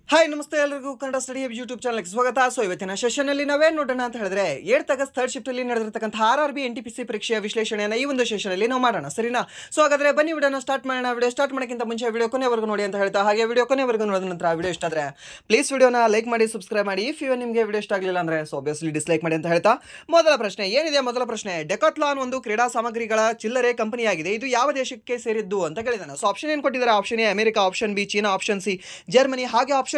Hi ನಮಸ್ತೆ ಎಲ್ಲರಿಗೂ Kannada study YouTube ಚಾನಲ್ಗೆ ಸ್ವಾಗತ. ಸೊ ಇವತ್ತಿನ ಸೆಷನಲ್ಲಿ ನಾವೇನು ನೋಡೋಣ ಅಂತ ಹೇಳಿದ್ರೆ 8th ಆಗಸ್ಟ್ ಥರ್ಡ್ ಶಿಫ್ಟಲ್ಲಿ ನಡೆದಿರ್ತಕ್ಕಂಥ RRB NTPC ಪರೀಕ್ಷೆಯ ವಿಶ್ಲೇಷಣೆಯನ್ನು ಈ ಒಂದು ಸೆಷನಲ್ಲಿ ನಾವು ಮಾಡೋಣ, ಸರಿನಾ? ಸೊ ಹಾಗಾದ್ರೆ ಬನ್ನಿ ವಿಡಿಯೋನ ಸ್ಟಾರ್ಟ್ ಮಾಡೋಣ. ವಿಡಿಯೋ ಸ್ಟಾರ್ಟ್ ಮಾಡೋಕ್ಕಿಂತ ಮುಂಚೆ ವಿಡಿಯೋ ಕೊನೆವರೆಗೂ ನೋಡಿ ಅಂತ ಹೇಳ್ತಾ, ಹಾಗೆ ವಿಡಿಯೋ ಕೊನೆವರೆಗೂ ನೋಡಿದ ನಂತರ ವಿಡಿಯೋ ಇಷ್ಟ ಆದರೆ ಪ್ಲೀಸ್ ವಿಡಿಯೋನ ಲೈಕ್ ಮಾಡಿ, ಸಬ್ಸ್ಕ್ರೈಬ್ ಮಾಡಿ. ಇಫ್ ಇವ ನಿಮಗೆ ವಿಡಿಯೋ ಇಷ್ಟ ಆಗಲಿಲ್ಲ ಅಂದರೆ ಸೊ ಆಬ್ವಿಯಸ್ಲಿ ಡಿಸ್ಲೈಕ್ ಮಾಡಿ ಅಂತ ಹೇಳ್ತಾ, ಮೊದಲ ಪ್ರಶ್ನೆ ಏನಿದೆ? ಮೊದಲ ಪ್ರಶ್ನೆ, ಡೆಕಾಥ್ಲಾನ್ ಒಂದು ಕ್ರೀಡಾ ಸಾಮಗ್ರಿಗಳ ಚಿಲ್ಲರೆ ಕಂಪನಿಯಾಗಿದೆ. ಇದು ಯಾವ ದೇಶಕ್ಕೆ ಸೇರಿದ್ದು ಅಂತ ಕೇಳಿದಾನೆ. ಸೊ ಆಪ್ಷನ್ ಏನು ಕೊಟ್ಟಿದ್ದಾರೆ? Option A America, option B China, option C Germany, ಹಾಗೆ ಆಪ್ಷನ್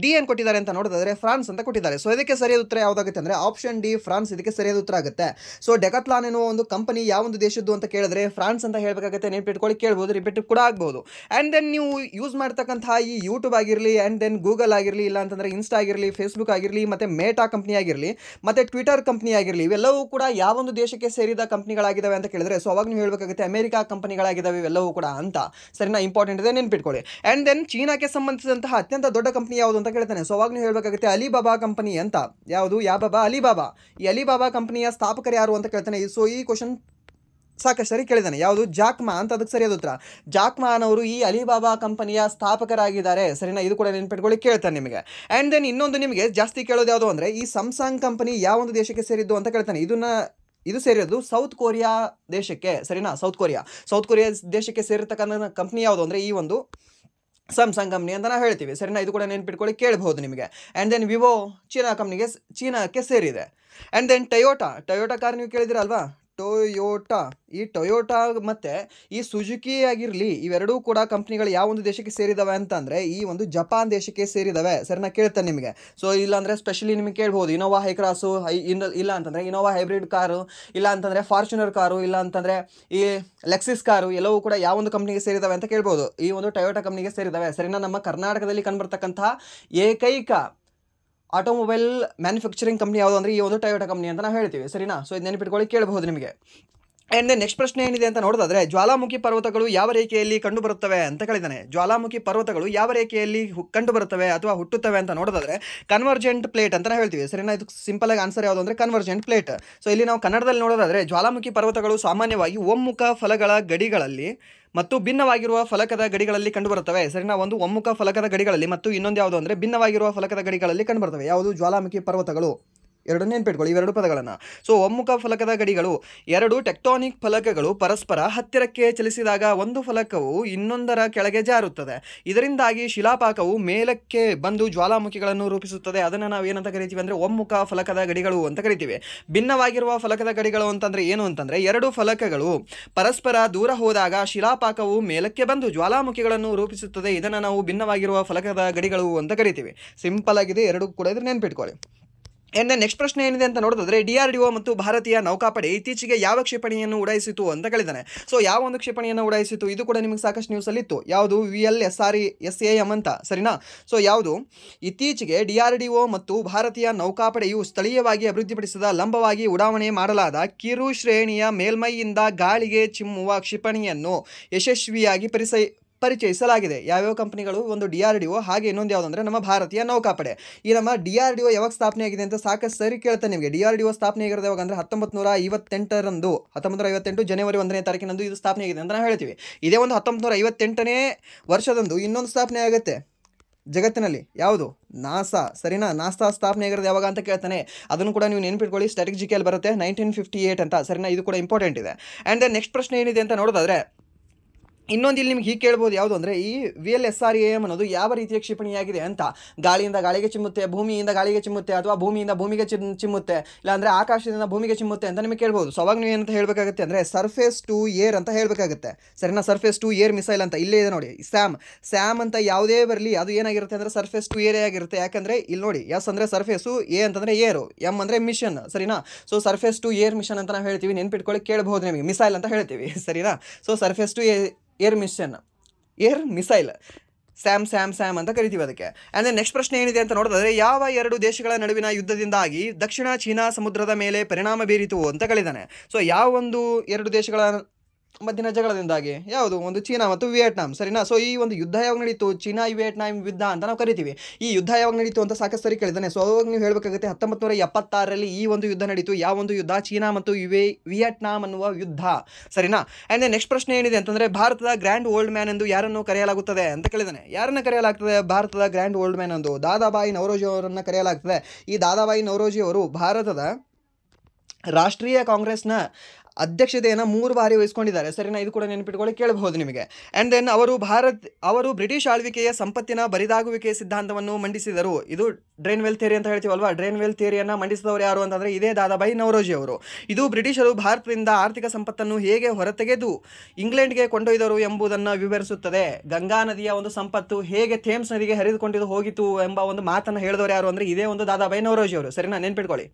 ಡಿ ಏನು ಕೊಟ್ಟಿದ್ದಾರೆ ಅಂತ ನೋಡಿದ್ರೆ ಫ್ರಾನ್ಸ್ ಅಂತ ಕೊಟ್ಟಿದ್ದಾರೆ. ಸೊ ಇದಕ್ಕೆ ಸರಿಯಾದ ಉತ್ತರ ಯಾವುದಾಗುತ್ತೆ ಅಂದ್ರೆ ಆಪ್ಷನ್ ಡಿ ಫ್ರಾನ್ಸ್ ಇದಕ್ಕೆ ಸರಿಯಾದ ಉತ್ತರ ಆಗುತ್ತೆ. ಸೊ ಡೆಕಾಥ್ಲಾನ್ ಎನ್ನುವ ಒಂದು ಕಂಪನಿ ಯಾವ ಒಂದು ದೇಶದ್ದು ಅಂತ ಕೇಳಿದ್ರೆ ಫ್ರಾನ್ಸ್ ಅಂತ ಹೇಳಬೇಕಾಗುತ್ತೆ. ನೆನಪಿಟ್ಕೊಳ್ಳಿ, ಕೇಳಬಹುದು, ರಿಪೀಟ್ ಕೂಡ ಆಗಬಹುದು. ಆ್ಯಂಡ್ ದೆನ್ ನೀವು ಯೂಸ್ ಮಾಡ್ತಕ್ಕಂತಹ ಈ ಯೂಟ್ಯೂಬ್ ಆಗಿರಲಿ, ಆ್ಯಂಡ್ ದೆನ್ ಗೂಗಲ್ ಆಗಿರಲಿ, ಇಲ್ಲ ಅಂತಂದ್ರೆ ಇನ್ಸ್ಟಾ ಆಗಿರಲಿ, ಫೇಸ್ಬುಕ್ ಆಗಿರಲಿ, ಮತ್ತೆ ಮೇಟಾ ಕಂಪ್ನಿ ಆಗಿರಲಿ, ಮತ್ತೆ ಟ್ವಿಟರ್ ಕಂಪ್ನಿ ಆಗಿರಲಿ, ಇವೆಲ್ಲವೂ ಕೂಡ ಯಾವೊಂದು ದೇಶಕ್ಕೆ ಸೇರಿದ ಕಂಪ್ನಿಗಳಾಗಿದ್ದಾವೆ ಅಂತ ಕೇಳಿದ್ರೆ ಸೊ ಅವಾಗ ನೀವು ಹೇಳಬೇಕಾಗುತ್ತೆ ಅಮೆರಿಕ ಕಂಪನಿಗಳಾಗಿದ್ದಾವೆ ಇವೆಲ್ಲವೂ ಕೂಡ ಅಂತ, ಸರಿನಾ? ಇಂಪಾರ್ಟೆಂಟ್ ಇದೆ, ನೆನಪಿಟ್ಕೊಳ್ಳಿ. ಆ್ಯಂಡ್ ದೆನ್ ಚೀನಾಕ್ಕೆ ಸಂಬಂಧಿಸಿದಂತಹ ಅತ್ಯಂತ ದೊಡ್ಡ ಕಂಪನಿ ಯಾವುದು ಅಂತ ಕೇಳ್ತಾನೆ. ಸೊ ಅವಾಗ ನೀವು ಹೇಳಬೇಕಾಗುತ್ತೆ ಅಲಿಬಾಬಾ ಕಂಪನಿ ಅಂತ. ಯಾವುದು? ಯಾಬಾಬಾ, ಅಲಿಬಾಬಾ. ಈ ಅಲಿಬಾಬಾ ಕಂಪನಿಯ ಸ್ಥಾಪಕರು ಯಾರು ಅಂತ ಕೇಳ್ತಾನೆ. ಸೊ ಈ ಕ್ವಶನ್ ಸಾಕಷ್ಟು ಸರಿ ಕೇಳಿದಾನೆ. ಯಾವುದು? ಜಾಕ್ ಮಾ ಅಂತ. ಅದಕ್ಕೆ ಸರಿಯಾದ ಉತ್ತರ ಜಾಕ್ ಮಾ ಅವರು ಈ ಅಲಿಬಾಬಾ ಕಂಪನಿಯ ಸ್ಥಾಪಕರಾಗಿದ್ದಾರೆ, ಸರಿನಾ? ಇದು ಕೂಡ ನೆನಪಿಟ್ಕೊಳ್ಳಿ, ಕೇಳ್ತಾನೆ ನಿಮಗೆ. ಆ್ಯಂಡ್ ದೆನ್ ಇನ್ನೊಂದು ನಿಮಗೆ ಜಾಸ್ತಿ ಕೇಳೋದು ಯಾವುದು ಅಂದರೆ ಈ ಸ್ಯಾಮ್ಸಂಗ್ ಕಂಪನಿ ಯಾವ ಒಂದು ದೇಶಕ್ಕೆ ಸೇರಿದ್ದು ಅಂತ ಕೇಳ್ತಾನೆ. ಇದು ಸೇರಿರೋದು ಸೌತ್ ಕೊರಿಯಾ ದೇಶಕ್ಕೆ, ಸರಿನಾ? ಸೌತ್ ಕೊರಿಯಾ ದೇಶಕ್ಕೆ ಸೇರಿರ್ತಕ್ಕಂಥ ಕಂಪ್ನಿ ಯಾವುದು ಅಂದರೆ ಈ ಒಂದು ಸ್ಯಾಮ್ಸಂಗ್ ಕಂಪ್ನಿ ಅಂತ ನಾವು ಹೇಳ್ತೀವಿ, ಸರಿನಾ? ಇದು ಕೂಡ ನೆನಪಿಟ್ಕೊಳ್ಳಿ, ಕೇಳಬಹುದು ನಿಮಗೆ. ಆ್ಯಂಡ್ ದೆನ್ ವಿವೋ ಚೀನಾಕ್ಕೆ ಸೇರಿದೆ. ಆ್ಯಂಡ್ ದೆನ್ ಟೊಯೋಟಾ ಕಾರ್ ನೀವು ಕೇಳಿದಿರಲ್ವಾ? ಈ ಟೊಯೋಟಾ ಮತ್ತು ಈ ಸುಜುಕಿ ಆಗಿರಲಿ, ಇವೆರಡೂ ಕೂಡ ಕಂಪ್ನಿಗಳು ಯಾವ ಒಂದು ದೇಶಕ್ಕೆ ಸೇರಿದಾವೆ ಅಂತಂದರೆ ಈ ಒಂದು ಜಪಾನ್ ದೇಶಕ್ಕೆ ಸೇರಿದಾವೆ, ಸರಿನಾ? ಕೇಳ್ತಾನೆ ನಿಮಗೆ. ಸೊ ಇಲ್ಲಾಂದರೆ ಸ್ಪೆಷಲಿ ನಿಮಗೆ ಕೇಳ್ಬೋದು ಇನೋವಾ ಹೈಕ್ರಾಸು, ಇಲ್ಲ ಅಂತಂದರೆ ಇನೋವಾ ಹೈಬ್ರಿಡ್ ಕಾರು, ಇಲ್ಲ ಅಂತಂದರೆ ಫಾರ್ಚುನರ್ ಕಾರು, ಇಲ್ಲ ಅಂತಂದರೆ ಈ ಲೆಕ್ಸಿಸ್ ಕಾರು, ಎಲ್ಲವೂ ಕೂಡ ಯಾವ ಒಂದು ಕಂಪ್ನಿಗೆ ಸೇರಿದಾವೆ ಅಂತ ಕೇಳ್ಬೋದು. ಈ ಒಂದು ಟೊಯೋಟಾ ಕಂಪ್ನಿಗೆ ಸೇರಿದಾವೆ, ಸರಿನಾ? ನಮ್ಮ ಕರ್ನಾಟಕದಲ್ಲಿ ಕಂಡುಬರ್ತಕ್ಕಂತಹ ಏಕೈಕ ಆಟೋಮೊಬೈಲ್ ಮ್ಯಾನುಫ್ಯಾಕ್ಚರಿಂಗ್ ಕಂಪ್ನಿ ಯಾವುದು ಅಂದರೆ ಈ ಒಂದು ಟೊಯೋಟಾ ಕಂಪ್ನಿ ಅಂತ ನಾವು ಹೇಳ್ತೀವಿ, ಸರಿನಾ? ಸೊ ಇದು ನೆನಪಿಟ್ಕೊಳ್ಳಿ, ಕೇಳಬಹುದು ನಿಮಗೆ. ಆ್ಯಂಡ್ ದೆನ್ ನೆಕ್ಸ್ಟ್ ಪ್ರಶ್ನೆ ಏನಿದೆ ಅಂತ ನೋಡೋದಾದ್ರೆ ಜ್ವಾಲಾಮುಖಿ ಪರ್ವತಗಳು ಯಾವ ರೇಖೆಯಲ್ಲಿ ಕಂಡುಬರುತ್ತವೆ ಅಂತ ಕೇಳಿದ್ದಾನೆ. ಜ್ವಾಲಾಮುಖಿ ಪರ್ವತಗಳು ಯಾವ ರೇಖೆಯಲ್ಲಿ ಕಂಡುಬರುತ್ತವೆ ಅಥವಾ ಹುಟ್ಟುತ್ತವೆ ಅಂತ ನೋಡೋದಾದ್ರೆ ಕನ್ವರ್ಜೆಂಟ್ ಪ್ಲೇಟ್ ಅಂತ ಹೇಳ್ತೀವಿ, ಸರಿನಾ? ಇದು ಸಿಂಪಲ್ ಆಗಿ ಆನ್ಸರ್ ಯಾವುದು ಅಂದರೆ ಕನ್ವರ್ಜೆಂಟ್ ಪ್ಲೇಟ್. ಸೊ ಇಲ್ಲಿ ನಾವು ಕನ್ನಡದಲ್ಲಿ ನೋಡೋದಾದ್ರೆ ಜ್ವಾಲಾಮುಖಿ ಪರ್ವತಗಳು ಸಾಮಾನ್ಯವಾಗಿ ಒಮ್ಮುಖ ಫಲಕಗಳ ಗಡಿಗಳಲ್ಲಿ ಮತ್ತು ಭಿನ್ನವಾಗಿರುವ ಫಲಕದ ಗಡಿಗಳಲ್ಲಿ ಕಂಡುಬರುತ್ತವೆ, ಸರಿನಾ? ಒಂದು ಒಮ್ಮುಖ ಫಲಕದ ಗಡಿಗಳಲ್ಲಿ ಮತ್ತು ಇನ್ನೊಂದು ಯಾವುದು ಅಂದರೆ ಭಿನ್ನವಾಗಿರುವ ಫಲಕದ ಗಡಿಗಳಲ್ಲಿ ಕಂಡುಬರುತ್ತವೆ. ಯಾವುದು? ಜ್ವಾಲಾಮುಖಿ ಪರ್ವತಗಳು. ಎರಡು ನೆನಪಿಟ್ಕೊಳ್ಳಿ ಇವೆರಡು ಪದಗಳನ್ನು. ಸೊ ಒಮ್ಮುಖ ಫಲಕದ ಗಡಿಗಳು, ಎರಡು ಟೆಕ್ಟಾನಿಕ್ ಫಲಕಗಳು ಪರಸ್ಪರ ಹತ್ತಿರಕ್ಕೆ ಚಲಿಸಿದಾಗ ಒಂದು ಫಲಕವು ಇನ್ನೊಂದರ ಕೆಳಗೆ ಜಾರುತ್ತದೆ. ಇದರಿಂದಾಗಿ ಶಿಲಾಪಾಕವು ಮೇಲಕ್ಕೆ ಬಂದು ಜ್ವಾಲಾಮುಖಿಗಳನ್ನು ರೂಪಿಸುತ್ತದೆ. ಅದನ್ನು ನಾವು ಏನಂತ ಕರಿತೀವಿ ಅಂದರೆ ಒಮ್ಮುಖ ಫಲಕದ ಗಡಿಗಳು ಅಂತ ಕರಿತೀವಿ. ಭಿನ್ನವಾಗಿರುವ ಫಲಕದ ಗಡಿಗಳು ಅಂತಂದರೆ ಏನು ಅಂತಂದರೆ ಎರಡು ಫಲಕಗಳು ಪರಸ್ಪರ ದೂರ ಹೋದಾಗ ಶಿಲಾಪಾಕವು ಮೇಲಕ್ಕೆ ಬಂದು ಜ್ವಾಲಾಮುಖಿಗಳನ್ನು ರೂಪಿಸುತ್ತದೆ. ಇದನ್ನು ನಾವು ಭಿನ್ನವಾಗಿರುವ ಫಲಕದ ಗಡಿಗಳು ಅಂತ ಕರಿತೀವಿ. ಸಿಂಪಲ್ ಆಗಿದೆ, ಎರಡು ಕೂಡ ಇದ್ರೆ ನೆನಪಿಟ್ಕೊಳ್ಳಿ. ಆ್ಯಂಡ್ ನೆಕ್ಸ್ಟ್ ಪ್ರಶ್ನೆ ಏನಿದೆ ಅಂತ ನೋಡೋದಾದ್ರೆ DRDO ಮತ್ತು ಭಾರತೀಯ ನೌಕಾಪಡೆ ಇತ್ತೀಚೆಗೆ ಯಾವ ಕ್ಷಿಪಣಿಯನ್ನು ಉಡಾಯಿಸಿತು ಅಂತ ಕೇಳಿದ್ದಾನೆ. ಸೊ ಯಾವ ಒಂದು ಕ್ಷಿಪಣಿಯನ್ನು ಉಡಾಯಿಸಿತು? ಇದು ಕೂಡ ನಿಮಗೆ ಸಾಕಷ್ಟು ನ್ಯೂಸಲ್ಲಿ ಇತ್ತು. ಯಾವುದು? VLSAM ಅಂತ, ಸರಿನಾ? ಸೊ ಯಾವುದು? ಇತ್ತೀಚೆಗೆ DRDO ಮತ್ತು ಭಾರತೀಯ ನೌಕಾಪಡೆಯು ಸ್ಥಳೀಯವಾಗಿ ಅಭಿವೃದ್ಧಿಪಡಿಸಿದ ಲಂಬವಾಗಿ ಉಡಾವಣೆ ಮಾಡಲಾದ ಕಿರು ಶ್ರೇಣಿಯ ಮೇಲ್ಮೈಯಿಂದ ಗಾಳಿಗೆ ಚಿಮ್ಮುವ ಕ್ಷಿಪಣಿಯನ್ನು ಯಶಸ್ವಿಯಾಗಿ ಪರಿಚಯಿಸಲಾಗಿದೆ. ಯಾವ್ಯಾವ ಕಂಪನಿಗಳು? ಒಂದು DRDO, ಹಾಗೆ ಇನ್ನೊಂದು ಯಾವುದಂದ್ರೆ ನಮ್ಮ ಭಾರತೀಯ ನೌಕಾಪಡೆ. ಈ ನಮ್ಮ DRDO ಯಾವಾಗ ಸ್ಥಾಪನೆ ಆಗಿದೆ ಅಂತ ಸಾಕಷ್ಟು ಸರಿ ಕೇಳ್ತಾನೆ ನಿಮಗೆ. DRDO ಸ್ಥಾಪನೆ ಆಗಿರೋದು ಯಾವಾಗ ಅಂದರೆ 1958 ಜನವರಿ 1ನೇ ತಾರೀಕಿನಂದು ಇದು ಸ್ಥಾಪನೆ ಆಗಿದೆ ಅಂತ ನಾವು ಹೇಳ್ತೀವಿ. ಇದೇ ಒಂದು 1958ನೇ ವರ್ಷದಂದು ಇನ್ನೊಂದು ಸ್ಥಾಪನೆ ಆಗುತ್ತೆ ಜಗತ್ತಿನಲ್ಲಿ. ಯಾವುದು? ನಾಸಾ, ಸರಿನಾ? ನಾಸಾ ಸ್ಥಾಪನೆ ಆಗಿರೋದು ಯಾವಾಗ ಅಂತ ಕೇಳ್ತಾನೆ. ಅದನ್ನು ಕೂಡ ನೀವು ನೆನಪಿಟ್ಕೊಳ್ಳಿ, ಸ್ಟ್ರಾಟಜಿಕಲ್ಲಿ ಬರುತ್ತೆ 1958 ಅಂತ, ಸರಿನಾ? ಇದು ಕೂಡ ಇಂಪಾರ್ಟೆಂಟ್ ಇದೆ. ಆ್ಯಂಡ್ ದೆನ್ ನೆಕ್ಸ್ಟ್ ಪ್ರಶ್ನೆ ಏನಿದೆ ಅಂತ ನೋಡೋದಾದ್ರೆ ಇನ್ನೊಂದು ಇಲ್ಲಿ ನಿಮ್ಗೆ ಹೀಗೆ ಕೇಳ್ಬೋದು, ಯಾವುದು ಅಂದರೆ ಈ VLSAM ಅನ್ನೋದು ಯಾವ ರೀತಿಯ ಕ್ಷಿಪಣಿಯಾಗಿದೆ ಅಂತ. ಗಾಳಿಯಿಂದ ಗಾಳಿಗೆ ಚಿಮ್ಮುತ್ತೆ, ಭೂಮಿಯಿಂದ ಗಾಳಿಗೆ ಚಿಮ್ಮುತ್ತೆ, ಅಥವಾ ಭೂಮಿಯಿಂದ ಭೂಮಿಗೆ ಚಿಮ್ಮುತ್ತೆ, ಇಲ್ಲಾಂದರೆ ಆಕಾಶದಿಂದ ಭೂಮಿಗೆ ಚಿಮ್ಮುತ್ತೆ ಅಂತ ನಿಮಗೆ ಕೇಳ್ಬೋದು. ಸೊ ಅವಾಗ ನೀವು ಏನಂತ ಹೇಳಬೇಕಾಗುತ್ತೆ ಅಂದರೆ ಸರ್ಫೇಸ್ ಟು ಏರ್ ಅಂತ ಹೇಳಬೇಕಾಗುತ್ತೆ, ಸರಿನಾ? ಸರ್ಫೇಸ್ ಟು ಏರ್ ಮಿಸೈಲ್ ಅಂತ ಇಲ್ಲೇ ಇದೆ ನೋಡಿ. ಸ್ಯಾಮ್ ಅಂತ ಯಾವುದೇ ಬರಲಿ ಅದು ಏನಾಗಿರುತ್ತೆ ಅಂದರೆ ಸರ್ಫೇಸ್ ಟು ಏರೇ ಆಗಿರುತ್ತೆ. ಯಾಕಂದರೆ ಇಲ್ಲಿ ನೋಡಿ, ಎಸ್ ಅಂದರೆ ಸರ್ಫೇಸು, ಎ ಅಂತಂದರೆ ಏರು, ಎಮ್ ಅಂದರೆ ಮಿಷನ್, ಸರಿನಾ? So surface to air mission ಅಂತ ನಾವು ಹೇಳ್ತೀವಿ, ನೆನ್ಪಿಟ್ಕೊಳ್ಳಿ, ಕೇಳಬಹುದು ನಿಮಗೆ. ಮಿಸೈಲ್ ಅಂತ ಹೇಳ್ತೀವಿ, ಸರಿನಾ? So surface to air missile SAM ಅಂತ ಕರಿತೀವಿ ಅದಕ್ಕೆ. ಆ್ಯಂಡ್ ದೆನ್ ನೆಕ್ಸ್ಟ್ ಪ್ರಶ್ನೆ ಏನಿದೆ ಅಂತ ನೋಡೋದಾದ್ರೆ ಯಾವ ಎರಡು ದೇಶಗಳ ನಡುವಿನ ಯುದ್ಧದಿಂದಾಗಿ ದಕ್ಷಿಣ ಚೀನಾ ಸಮುದ್ರದ ಮೇಲೆ ಪರಿಣಾಮ ಬೀರಿತು ಅಂತ ಕೇಳಿದ್ದಾನೆ. ಸೊ ಯಾವ ಒಂದು ಎರಡು ದೇಶಗಳ ಮಧ್ಯಿನ ಜಗಳದಿಂದಾಗಿ ಯಾವುದು ಒಂದು ಚೀನಾ ಮತ್ತು ವಿಯೆಟ್ನಾಂ, ಸರಿನಾ. ಸೊ ಈ ಒಂದು ಯುದ್ಧ ಯಾವಾಗ ನಡೀತು, ಚೀನಾ ವಿಯೆಟ್ನಾಂ ಯುದ್ಧ ಅಂತ ನಾವು ಕರಿತೀವಿ. ಈ ಯುದ್ಧ ಯಾವಾಗ ನಡೀತು ಅಂತ ಸಾಕಷ್ಟು ಸರಿ ಕೇಳಿದ್ದಾನೆ. ಸೊ ಅವಾಗ ನೀವು ಹೇಳಬೇಕಾಗುತ್ತೆ 1976ರಲ್ಲಿ ಈ ಒಂದು ಯುದ್ಧ ನಡೀತು. ಯಾವ ಒಂದು ಯುದ್ಧ? ಚೀನಾ ಮತ್ತು ವಿಯೆಟ್ನಾಂ ಅನ್ನುವ ಯುದ್ಧ, ಸರಿನಾ. ಆ್ಯಂಡ್ ನೆಕ್ಸ್ಟ್ ಪ್ರಶ್ನೆ ಏನಿದೆ ಅಂತಂದರೆ, ಭಾರತದ ಗ್ರ್ಯಾಂಡ್ ಓಲ್ಡ್ ಮ್ಯಾನ್ ಎಂದು ಯಾರನ್ನು ಕರೆಯಲಾಗುತ್ತದೆ ಅಂತ ಕೇಳಿದ್ದಾನೆ. ಯಾರನ್ನು ಕರೆಯಲಾಗ್ತದೆ ಭಾರತದ ಗ್ರ್ಯಾಂಡ್ ಓಲ್ಡ್ ಮ್ಯಾನ್ ಎಂದು? ದಾದಾಬಾಯಿ ನವರೋಜಿ ಅವರನ್ನು ಕರೆಯಲಾಗ್ತದೆ. ಈ ದಾದಾಬಾಯಿ ನವರೋಜಿ ಅವರು ಭಾರತದ ರಾಷ್ಟ್ರೀಯ ಕಾಂಗ್ರೆಸ್ನ ಅಧ್ಯಕ್ಷತೆಯನ್ನು 3 ಬಾರಿ ವಹಿಸ್ಕೊಂಡಿದ್ದಾರೆ, ಸರಿನಾ. ಇದು ಕೂಡ ನೆನಪಿಟ್ಕೊಳ್ಳಿ, ಕೇಳಬಹುದು ನಿಮಗೆ. ಆ್ಯಂಡ್ ದೆನ್ ಅವರು ಬ್ರಿಟಿಷ್ ಆಳ್ವಿಕೆಯ ಸಂಪತ್ತಿನ ಬರಿದಾಗುವಿಕೆಯ ಸಿದ್ಧಾಂತವನ್ನು ಮಂಡಿಸಿದರು. ಇದು ಡ್ರೈನ್ ವೆಲ್ ಥಿಯರಿ ಅಂತ ಹೇಳ್ತೀವಲ್ವಾ, ಡ್ರೈನ್ ವೆಲ್ ಥಿಯರಿಯನ್ನು ಮಂಡಿಸಿದವರು ಯಾರು ಅಂತಂದರೆ ಇದೇ ದಾದಾಬಾಯಿ ನವರೋಜಿ ಅವರು. ಇದು ಬ್ರಿಟಿಷರು ಭಾರತದಿಂದ ಆರ್ಥಿಕ ಸಂಪತ್ತನ್ನು ಹೇಗೆ ಹೊರತೆಗೆದು ಇಂಗ್ಲೆಂಡ್ಗೆ ಕೊಂಡೊಯ್ದರು ಎಂಬುದನ್ನು ವಿವರಿಸುತ್ತದೆ. ಗಂಗಾ ನದಿಯ ಒಂದು ಸಂಪತ್ತು ಹೇಗೆ ಥೇಮ್ಸ್ ನದಿಗೆ ಹರಿದುಕೊಂಡಿದ್ದು ಹೋಗಿತು ಎಂಬ ಒಂದು ಮಾತನ್ನು ಹೇಳಿದವರು ಯಾರು ಅಂದರೆ ಇದೇ ಒಂದು ದಾದಾಬಾಯಿ ನವರೋಜಿ ಅವರು, ಸರಿನಾ, ನೆನಪಿಟ್ಕೊಳ್ಳಿ.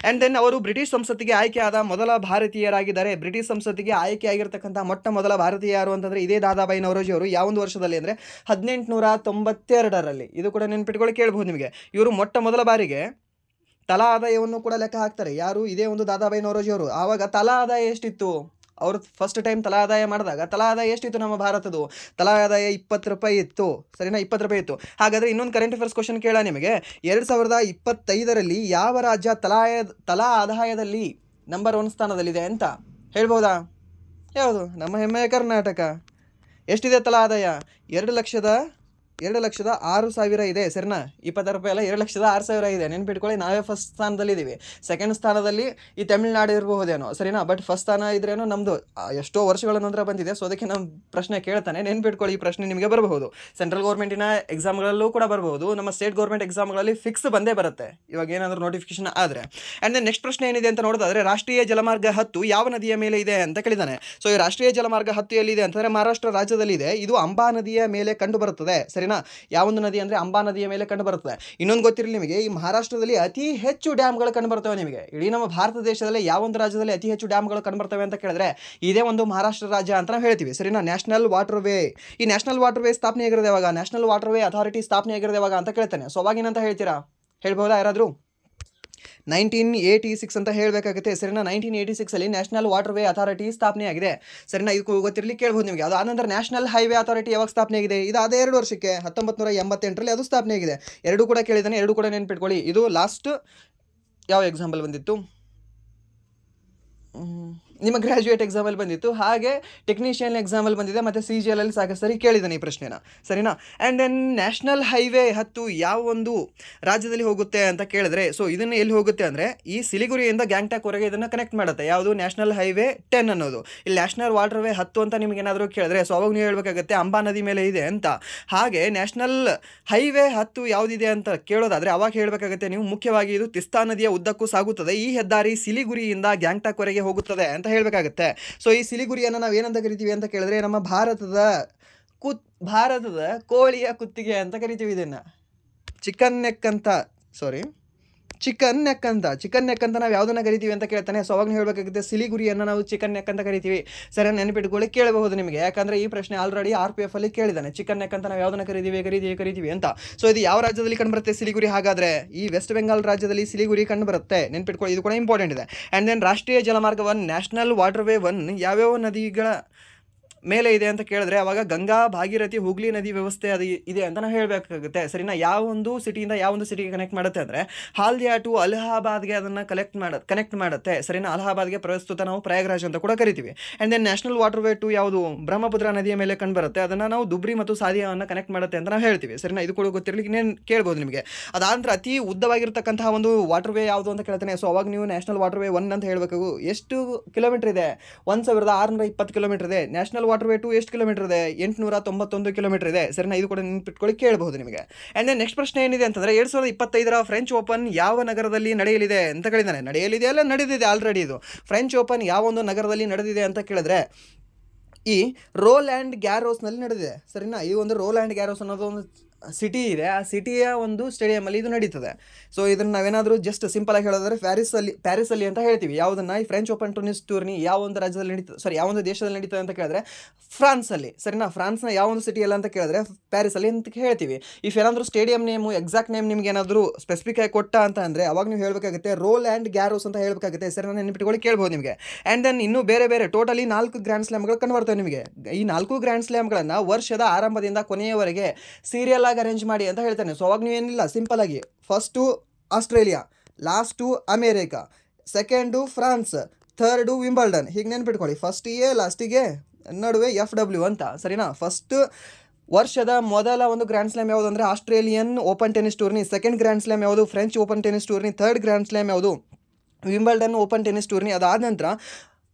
ಆ್ಯಂಡ್ ದೆನ್ ಅವರು ಬ್ರಿಟಿಷ್ ಸಂಸತ್ತಿಗೆ ಆಯ್ಕೆಯಾದ ಮೊದಲ ಭಾರತೀಯರಾಗಿದ್ದಾರೆ. ಬ್ರಿಟಿಷ್ ಸಂಸತ್ತಿಗೆ ಆಯ್ಕೆಯಾಗಿರ್ತಕ್ಕಂಥ ಮೊಟ್ಟ ಮೊದಲ ಭಾರತೀಯ ಯಾರು ಅಂತಂದರೆ ಇದೇ ದಾದಾಬಾಯಿ ನವರೋಜಿ ಅವರು. ಯಾವ ಒಂದು ವರ್ಷದಲ್ಲಿ ಅಂದರೆ 1892ರಲ್ಲಿ. ಇದು ಕೂಡ ನೆನಪಿಟ್ಕೊಳ್ಳಿ, ಕೇಳಬಹುದು ನಿಮಗೆ. ಇವರು ಮೊಟ್ಟ ಮೊದಲ ಬಾರಿಗೆ ತಲಾ ಆದಾಯವನ್ನು ಕೂಡ ಲೆಕ್ಕ ಹಾಕ್ತಾರೆ. ಯಾರು? ಇದೇ ಒಂದು ದಾದಾಬಾಯಿ ನವರೋಜಿ ಅವರು. ಆವಾಗ ತಲಾ ಆದಾಯ ಎಷ್ಟಿತ್ತು? ಅವರು ಫಸ್ಟ್ ಟೈಮ್ ತಲಾ ಆದಾಯ ಮಾಡಿದಾಗ ತಲಾ ಆದಾಯ ಎಷ್ಟಿತ್ತು ನಮ್ಮ ಭಾರತದ್ದು? ತಲಾ ಆದಾಯ 20 ರೂಪಾಯಿ ಇತ್ತು, ಸರಿನಾ, 20 ರೂಪಾಯಿ ಇತ್ತು. ಹಾಗಾದರೆ ಇನ್ನೊಂದು ಕರೆಂಟ್ ಅಫೇರ್ಸ್ ಕ್ವಶನ್ ಕೇಳ ನಿಮಗೆ. 2025ರಲ್ಲಿ ಯಾವ ರಾಜ್ಯ ತಲಾ ಆದಾಯದಲ್ಲಿ ನಂಬರ್ 1 ಸ್ಥಾನದಲ್ಲಿದೆ ಅಂತ ಹೇಳ್ಬೋದಾ? ಯಾವುದು? ನಮ್ಮ ಹೆಮ್ಮೆಯ ಕರ್ನಾಟಕ. ಎಷ್ಟಿದೆ ತಲಾ ಆದಾಯ? 2,06,000 ಇದೆ, ಸರಿನಾ. 20 ರೂಪಾಯಿ ಅಲ್ಲ, 2,06,000 ಇದೆ. ನೆನ್ಪಿಟ್ಕೊಳ್ಳಿ, ನಾವೇ ಫಸ್ಟ್ ಸ್ಥಾನದಲ್ಲಿದ್ದೀವಿ. ಸೆಕೆಂಡ್ ಸ್ಥಾನದಲ್ಲಿ ಈ ತಮಿಳುನಾಡು ಇರಬಹುದೇನೋ, ಸರಿನಾ. ಬಟ್ ಫಸ್ಟ್ ಸ್ಥಾನ ಇದ್ರೇನೋ ನಮ್ಮದು ಎಷ್ಟೋ ವರ್ಷಗಳ ನಂತರ ಬಂದಿದೆ. ಸೊ ಅದಕ್ಕೆ ನಮ್ಮ ಪ್ರಶ್ನೆ ಕೇಳ್ತಾನೆ, ನೆನ್ಪಿಟ್ಕೊಳ್ಳಿ, ಈ ಪ್ರಶ್ನೆ ನಿಮಗೆ ಬರಬಹುದು. ಸೆಂಟ್ರಲ್ ಗೌರ್ಮೆಂಟಿನ ಎಕ್ಸಾಮ್ಗಳಲ್ಲೂ ಕೂಡ ಬರಬಹುದು. ನಮ್ಮ ಸ್ಟೇಟ್ ಗೌರ್ಮೆಂಟ್ ಎಕ್ಸಾಮ್ಗಳಲ್ಲಿ ಫಿಕ್ಸ್ ಬಂದೇ ಬರುತ್ತೆ, ಇವಾಗ ಏನಾದರೂ ನೋಟಿಫಿಕೇಶನ್ ಆದರೆ. ಆ್ಯಂಡ್ ದೆನ್ ನೆಕ್ಸ್ಟ್ ಪ್ರಶ್ನೆ ಏನಿದೆ ಅಂತ ನೋಡೋದಾದರೆ, ರಾಷ್ಟ್ರೀಯ ಜಲಮಾರ್ಗ 10 ಯಾವ ನದಿಯ ಮೇಲೆ ಇದೆ ಅಂತ ಕೇಳಿದ್ದಾನೆ. ಸೊ ಈ ರಾಷ್ಟ್ರೀಯ ಜಲಮಾರ್ಗ 10 ಎಲ್ಲಿದೆ ಅಂತಂದರೆ ಮಹಾರಾಷ್ಟ್ರ ರಾಜ್ಯದಲ್ಲಿದೆ. ಇದು ಅಂಬಾ ನದಿಯ ಮೇಲೆ ಕಂಡು ಬರುತ್ತದೆ, ಸರಿನಾ. ಯಾವೊಂದು ನದಿ ಅಂದರೆ ಅಂಬಾ ನದಿಯ ಮೇಲೆ ಕಂಡು ಬರುತ್ತದೆ. ಇನ್ನೊಂದು ಗೊತ್ತಿರಲಿ ನಿಮಗೆ, ಈ ಮಹಾರಾಷ್ಟ್ರದಲ್ಲಿ ಅತಿ ಹೆಚ್ಚು ಡ್ಯಾಮ್ಗಳು ಕಂಡು ಬರ್ತವೆ ನಿಮಗೆ. ಇಡೀ ನಮ್ಮ ಭಾರತ ದೇಶದಲ್ಲಿ ಯಾವೊಂದು ರಾಜ್ಯದಲ್ಲಿ ಅತಿ ಹೆಚ್ಚು ಡ್ಯಾಮ್ಗಳು ಕಂಡು ಬರ್ತವೆ ಅಂತ ಕೇಳಿದ್ರೆ ಇದೇ ಒಂದು ಮಹಾರಾಷ್ಟ್ರ ರಾಜ್ಯ ಅಂತ ನಾವು ಹೇಳ್ತೀವಿ, ಸರಿನಾ. ನ್ಯಾಷನಲ್ ವಾಟರ್ ವೇ, ಈ ನ್ಯಾಷನಲ್ ವಾಟರ್ ವೇ ಸ್ಥಾಪನೆ ಆಗಿರೋದು ಯಾವಾಗ? ನ್ಯಾಷನಲ್ ವಾಟರ್ ವೇ ಅಥಾರಿಟಿ ಸ್ಥಾಪನೆ ಆಗಿರೋದು ಯಾವಾಗ ಅಂತ ಕೇಳ್ತಾನೆ. ಸೊ ಅವಾಗಿನಂತ ಹೇಳ್ತೀರಾ? ಹೇಳ್ಬೋದಾ ಯಾರಾದರೂ? 1986 ಅಂತ ಹೇಳಬೇಕಾಗುತ್ತೆ, ಸರಿನಾ. 1986ಅಲ್ಲಿ ನ್ಯಾಷನಲ್ ವಾಟರ್ ವೇ ಅಥಾರಿಟಿ ಸ್ಥಾಪನೆ ಆಗಿದೆ, ಸರಿನಾ. ಇದು ಗೊತ್ತಿರಲಿ, ಕೇಳ್ಬೋದು ನಿಮಗೆ. ಅದು ಆನಂತರ ನ್ಯಾಷನಲ್ ಹೈವೇ ಅಥಾರಿಟಿ ಯಾವಾಗ ಸ್ಥಾಪನೆ ಆಗಿದೆ? ಇದು ಅದೇ 2 ವರ್ಷಕ್ಕೆ 1988ರಲ್ಲಿ ಅದು ಸ್ಥಾಪನೆ ಆಗಿದೆ. ಎರಡು ಕೂಡ ಕೇಳಿದ್ದಾನೆ, ಎರಡು ಕೂಡ ನೆನ್ಪಿಟ್ಕೊಳ್ಳಿ. ಇದು ಲಾಸ್ಟ್ ಯಾವ ಎಕ್ಸಾಂಪಲ್ ಬಂದಿತ್ತು? ನಿಮ್ಮ ಗ್ರ್ಯಾಜುಯೇಟ್ ಎಕ್ಸಾಮಲ್ಲಿ ಬಂದಿತ್ತು, ಹಾಗೆ ಟೆಕ್ನಿಷಿಯನ್ ಎಕ್ಸಾಮಲ್ಲಿ ಬಂದಿದೆ, ಮತ್ತು CGL ಅಲ್ಲಿ ಸಾಕಷ್ಟು ಸರಿ ಕೇಳಿದ್ದಾನೆ ಈ ಪ್ರಶ್ನೆನ, ಸರಿನಾ. ಆ್ಯಂಡ್ ದೆನ್ ನ್ಯಾಷನಲ್ ಹೈವೇ 10 ಯಾವ ಒಂದು ರಾಜ್ಯದಲ್ಲಿ ಹೋಗುತ್ತೆ ಅಂತ ಕೇಳಿದ್ರೆ, ಸೊ ಇದನ್ನು ಎಲ್ಲಿ ಹೋಗುತ್ತೆ ಅಂದರೆ ಈ ಸಿಲಿಗುರಿಯಿಂದ ಗ್ಯಾಂಗ್ಟಾಕ್ವರೆಗೆ ಇದನ್ನು ಕನೆಕ್ಟ್ ಮಾಡುತ್ತೆ. ಯಾವುದು? ನ್ಯಾಷನಲ್ ಹೈವೇ 10 ಅನ್ನೋದು. ಇಲ್ಲಿ ನ್ಯಾಷನಲ್ ವಾಟರ್ ವೇ 10 ಅಂತ ನಿಮ್ಗೆ ಏನಾದರೂ ಕೇಳಿದ್ರೆ, ಸೊ ಅವಾಗ ನೀವು ಹೇಳಬೇಕಾಗುತ್ತೆ ಅಂಬಾ ನದಿ ಮೇಲೆ ಇದೆ ಅಂತ. ಹಾಗೆ ನ್ಯಾಷನಲ್ ಹೈವೇ 10 ಯಾವುದಿದೆ ಅಂತ ಕೇಳೋದಾದರೆ ಅವಾಗ ಹೇಳಬೇಕಾಗುತ್ತೆ ನೀವು, ಮುಖ್ಯವಾಗಿ ಇದು ತಿಸ್ತಾ ನದಿಯ ಉದ್ದಕ್ಕೂ ಸಾಗುತ್ತದೆ. ಈ ಹೆದ್ದಾರಿ ಸಿಲಿಗುರಿಯಿಂದ ಗ್ಯಾಂಗ್ಟಾಕ್ವರೆಗೆ ಹೋಗುತ್ತದೆ ಅಂತ ಹೇಳಬೇಕಾಗುತ್ತೆ. ಸೊ ಈ ಸಿಲಿಗುರಿಯನ್ನು ನಾವು ಏನಂತ ಕರಿತೀವಿ ಅಂತ ಕೇಳಿದ್ರೆ, ನಮ್ಮ ಭಾರತದ ಕೋಳಿಯ ಕುತ್ತಿಗೆ ಅಂತ ಕರಿತೀವಿ. ಇದನ್ನು ಚಿಕನ್ ನೆಕ್ ಅಂತ ನಾವು ಯಾವುದನ್ನು ಕರಿತೀವಿ ಅಂತ ಕೇಳ್ತಾನೆ. ಸೊ ಅವಾಗ ಹೇಳಬೇಕಾಗುತ್ತೆ ಸಿಲಿಗುರಿಯನ್ನು ನಾವು ಚಿಕನ್ ನೆಕ್ ಅಂತ ಕರಿತೀವಿ, ಸರಿ, ನೆನಪಿಟ್ಕೊಳ್ಳಿ, ಕೇಳಬಹುದು ನಿಮಗೆ. ಯಾಕಂದರೆ ಈ ಪ್ರಶ್ನೆ ಆಲ್ರೆಡಿ RPF ಅಲ್ಲಿ ಕೇಳಿದ್ದಾನೆ, ಚಿಕನ್ ನೆಕ್ ಅಂತ ನಾವು ಯಾವುದನ್ನು ಕರಿತೀವಿ ಅಂತ. ಸೊ ಇದು ಯಾವ ರಾಜ್ಯದಲ್ಲಿ ಕಂಡುಬರುತ್ತೆ ಸಿಲಿಗುರಿ? ಹಾಗಾದರೆ ಈ ವೆಸ್ಟ್ ಬೆಂಗಾಲ್ ರಾಜ್ಯದಲ್ಲಿ ಸಿಲಿಗುರಿ ಕಂಡುಬರುತ್ತೆ, ನೆನಪಿಟ್ಕೊಳ್ಳಿ, ಇದು ಕೂಡ ಇಂಪಾರ್ಟೆಂಟ್ ಇದೆ. ಆ್ಯಂಡ್ ದೆನ್ ರಾಷ್ಟ್ರೀಯ ಜಲಮಾರ್ಗ 1 ನ್ಯಾಷನಲ್ ವಾಟರ್ ವೇ 1 ಯಾವ್ಯಾವ ನದಿಗಳ ಮೇಲೆ ಇದೆ ಅಂತ ಕೇಳಿದ್ರೆ ಅವಾಗ ಗಂಗಾ, ಭಾಗೀರಥಿ, ಹುಗ್ಲಿ ನದಿ ವ್ಯವಸ್ಥೆ ಅದು ಇದೆ ಅಂತ ನಾವು ಹೇಳಬೇಕಾಗುತ್ತೆ, ಸರಿನಾ. ಯಾವ ಒಂದು ಸಿಟಿಯಿಂದ ಯಾವ ಒಂದು ಸಿಟಿಗೆ ಕನೆಕ್ಟ್ ಮಾಡುತ್ತೆ ಅಂದರೆ ಹಾಲ್ದಿಯಾ ಟು ಅಲಹಾಬಾದ್ಗೆ ಅದನ್ನು ಕನೆಕ್ಟ್ ಮಾಡುತ್ತೆ, ಸರಿನಾ. ಅಲಹಾಬಾದ್ಗೆ ಪ್ರಸ್ತುತ ನಾವು ಪ್ರಯಾಗ್ರಾಜ್ ಅಂತ ಕೂಡ ಕರಿತೀವಿ. And then national water way 2 ಯಾವುದು? ಬ್ರಹ್ಮಪುತ್ರ ನದಿಯ ಮೇಲೆ ಕಂಡು ಬರುತ್ತೆ. ಅದನ್ನು ನಾವು ದುಬ್ರಿ ಮತ್ತು ಸಾದಿಯಾವನ್ನು ಕನೆಕ್ಟ್ ಮಾಡುತ್ತೆ ಅಂತ ನಾವು ಹೇಳ್ತೀವಿ, ಸರಿನಾ. ಇದು ಕೂಡ ಗೊತ್ತಿರಲಿಕ್ಕೆ ಇನ್ನೇನು ಕೇಳ್ಬೋದು ನಿಮಗೆ. ಅದಾನಂತರ ಅತಿ ಉದ್ದವಾಗಿರ್ತಕ್ಕಂತಹ ಒಂದು ವಾಟರ್ ವೇ ಯಾವುದು ಅಂತ ಕೇಳ್ತಾನೆ. ಸೊ ಅವಾಗ ನೀವು ನ್ಯಾಷನಲ್ ವಾಟರ್ ವೇ 1 ಅಂತ ಹೇಳಬೇಕು. ಎಷ್ಟು ಕಿಲೋಮೀಟರ್ ಇದೆ? 1620 ಕಿಲೋಮೀಟರ್ ಇದೆ. ನ್ಯಾಷನಲ್ ವಾಟರ್ ವೇ 2 ಎಷ್ಟು ಕಿಲೋಮೀಟರ್ ಇದೆ? 891 ಕಿಲೋಮೀಟರ್ ಇದೆ, ಸರಿನಾ. ಇದು ಕೂಡ ನೆನಪಿಟ್ಕೊಳ್ಳಿ, ಕೇಳಬಹುದು ನಿಮಗೆ. ಆ್ಯಂಡ್ ದೆನ್ ನೆಕ್ಸ್ಟ್ ಪ್ರಶ್ನೆ ಏನಿದೆ ಅಂತಂದರೆ 2025ರ ಫ್ರೆಂಚ್ ಓಪನ್ ಯಾವ ನಗರದಲ್ಲಿ ನಡೆಯಲಿದೆ ಅಂತ ಕೇಳಿದ್ದಾನೆ. ನಡೆಯಲಿದೆ ಅಲ್ಲ, ನಡೆದಿದೆ ಆಲ್ರೆಡಿ. ಇದು ಫ್ರೆಂಚ್ ಓಪನ್ ಯಾವ ಒಂದು ನಗರದಲ್ಲಿ ನಡೆದಿದೆ ಅಂತ ಕೇಳಿದ್ರೆ ಈ ರೋಲ್ಯಾಂಡ್ ಗ್ಯಾರೋಸ್ನಲ್ಲಿ ನಡೆದಿದೆ, ಸರಿನಾ. ಈ ಒಂದು ರೋಲ್ಯಾಂಡ್ ಗ್ಯಾರೋಸ್ ಅನ್ನೋದು ಒಂದು ಸಿಟಿ ಇದೆ, ಆ ಸಿಟಿಯ ಒಂದು ಸ್ಟೇಡಿಯಮಲ್ಲಿ ಇದು ನಡೀತದೆ. ಸೊ ಇದನ್ನು ನಾವೇನಾದರೂ ಜಸ್ಟ್ ಸಿಂಪಲಾಗಿ ಹೇಳೋದಾದ್ರೆ ಪ್ಯಾರಿಸಲ್ಲಿ ಅಂತ ಹೇಳ್ತೀವಿ. ಯಾವುದನ್ನು ಈ ಫ್ರೆಂಚ್ ಓಪನ್ ಟೆನ್ನಿಸ್ ಟೂರ್ನಿ ಯಾವ ಒಂದು ರಾಜ್ಯದಲ್ಲಿ ನಡೀತದೆ, ಯಾವ ಒಂದು ದೇಶದಲ್ಲಿ ನಡೀತದೆ ಅಂತ ಕೇಳಿದ್ರೆ ಫ್ರಾನ್ಸಲ್ಲಿ, ಸರಿನಾ. ಫ್ರಾನ್ಸ್ನ ಯಾವ ಒಂದು ಸಿಟಿಯಲ್ಲ ಅಂತ ಕೇಳಿದ್ರೆ ಪ್ಯಾರಿಸಲ್ಲಿ ಅಂತ ಹೇಳ್ತೀವಿ. ಇಫ್ ಏನಾದರೂ ಸ್ಟೇಡಿಯಂ ನೇಮು ಎಕ್ಸಾಕ್ಟ್ ನೇಮ್ ನಿಮ್ಗೆ ಏನಾದರೂ ಸ್ಪೆಸಿಫಿಕ್ ಆಗಿ ಕೊಟ್ಟ ಅಂತ ಅಂದರೆ ಅವಾಗ ನೀವು ಹೇಳಬೇಕಾಗುತ್ತೆ ರೋಲ್ ಆ್ಯಂಡ್ ಗ್ಯಾರೋಸ್ ಅಂತ ಹೇಳಬೇಕಾಗುತ್ತೆ. ಸರಿ, ನಾನು ನೆನಪಿಟ್ಕೊಳ್ಳಿ ಕೇಳ್ಬೋದು ನಿಮಗೆ. ಆ್ಯಂಡ್ ದೆನ್ ಇನ್ನೂ ಬೇರೆ ಟೋಟಲಿ 4 ಗ್ರ್ಯಾಂಡ್ ಸ್ಲಾಮ್ಗಳು ಕಂಡು ಬರ್ತವೆ ನಿಮಗೆ. ಈ 4 ಗ್ರ್ಯಾಂಡ್ ಸ್ಲಾಮ್ಗಳನ್ನು ವರ್ಷದ ಆರಂಭದಿಂದ ಕೊನೆಯವರೆಗೆ ಸೀರಿಯಲ್ ಆಗಿ ಅರೇಂಜ್ ಮಾಡಿ ಅಂತ ಹೇಳ್ತಾನೆ. ಸೊ ಅವಾಗ ನೀವೇನಿಲ್ಲ, ಸಿಂಪಲ್ ಆಗಿ first Australia, last America, second France, third Wimbledon, ಹೀಗೆ ನೆನ್ಪಿಟ್ಕೊಳ್ಳಿ. ಫಸ್ಟಿಗೆ ಲಾಸ್ಟಿಗೆ ನಡುವೆ FW ಅಂತ, ಸರಿನಾ. ಫಸ್ಟ್ ವರ್ಷದ ಮೊದಲ ಒಂದು ಗ್ರ್ಯಾಂಡ್ ಸ್ಲಾಮ್ ಯಾವುದು ಅಂದರೆ Australian open tennis tourney, second grand slam ಯಾವುದು French open tennis tourney, third grand slam ಯಾವುದು ವಿಂಬಲ್ಡನ್ ಓಪನ್ ಟೆನ್ನಿಸ್ ಟೂರ್ನಿ. ಅದಾದ ನಂತರ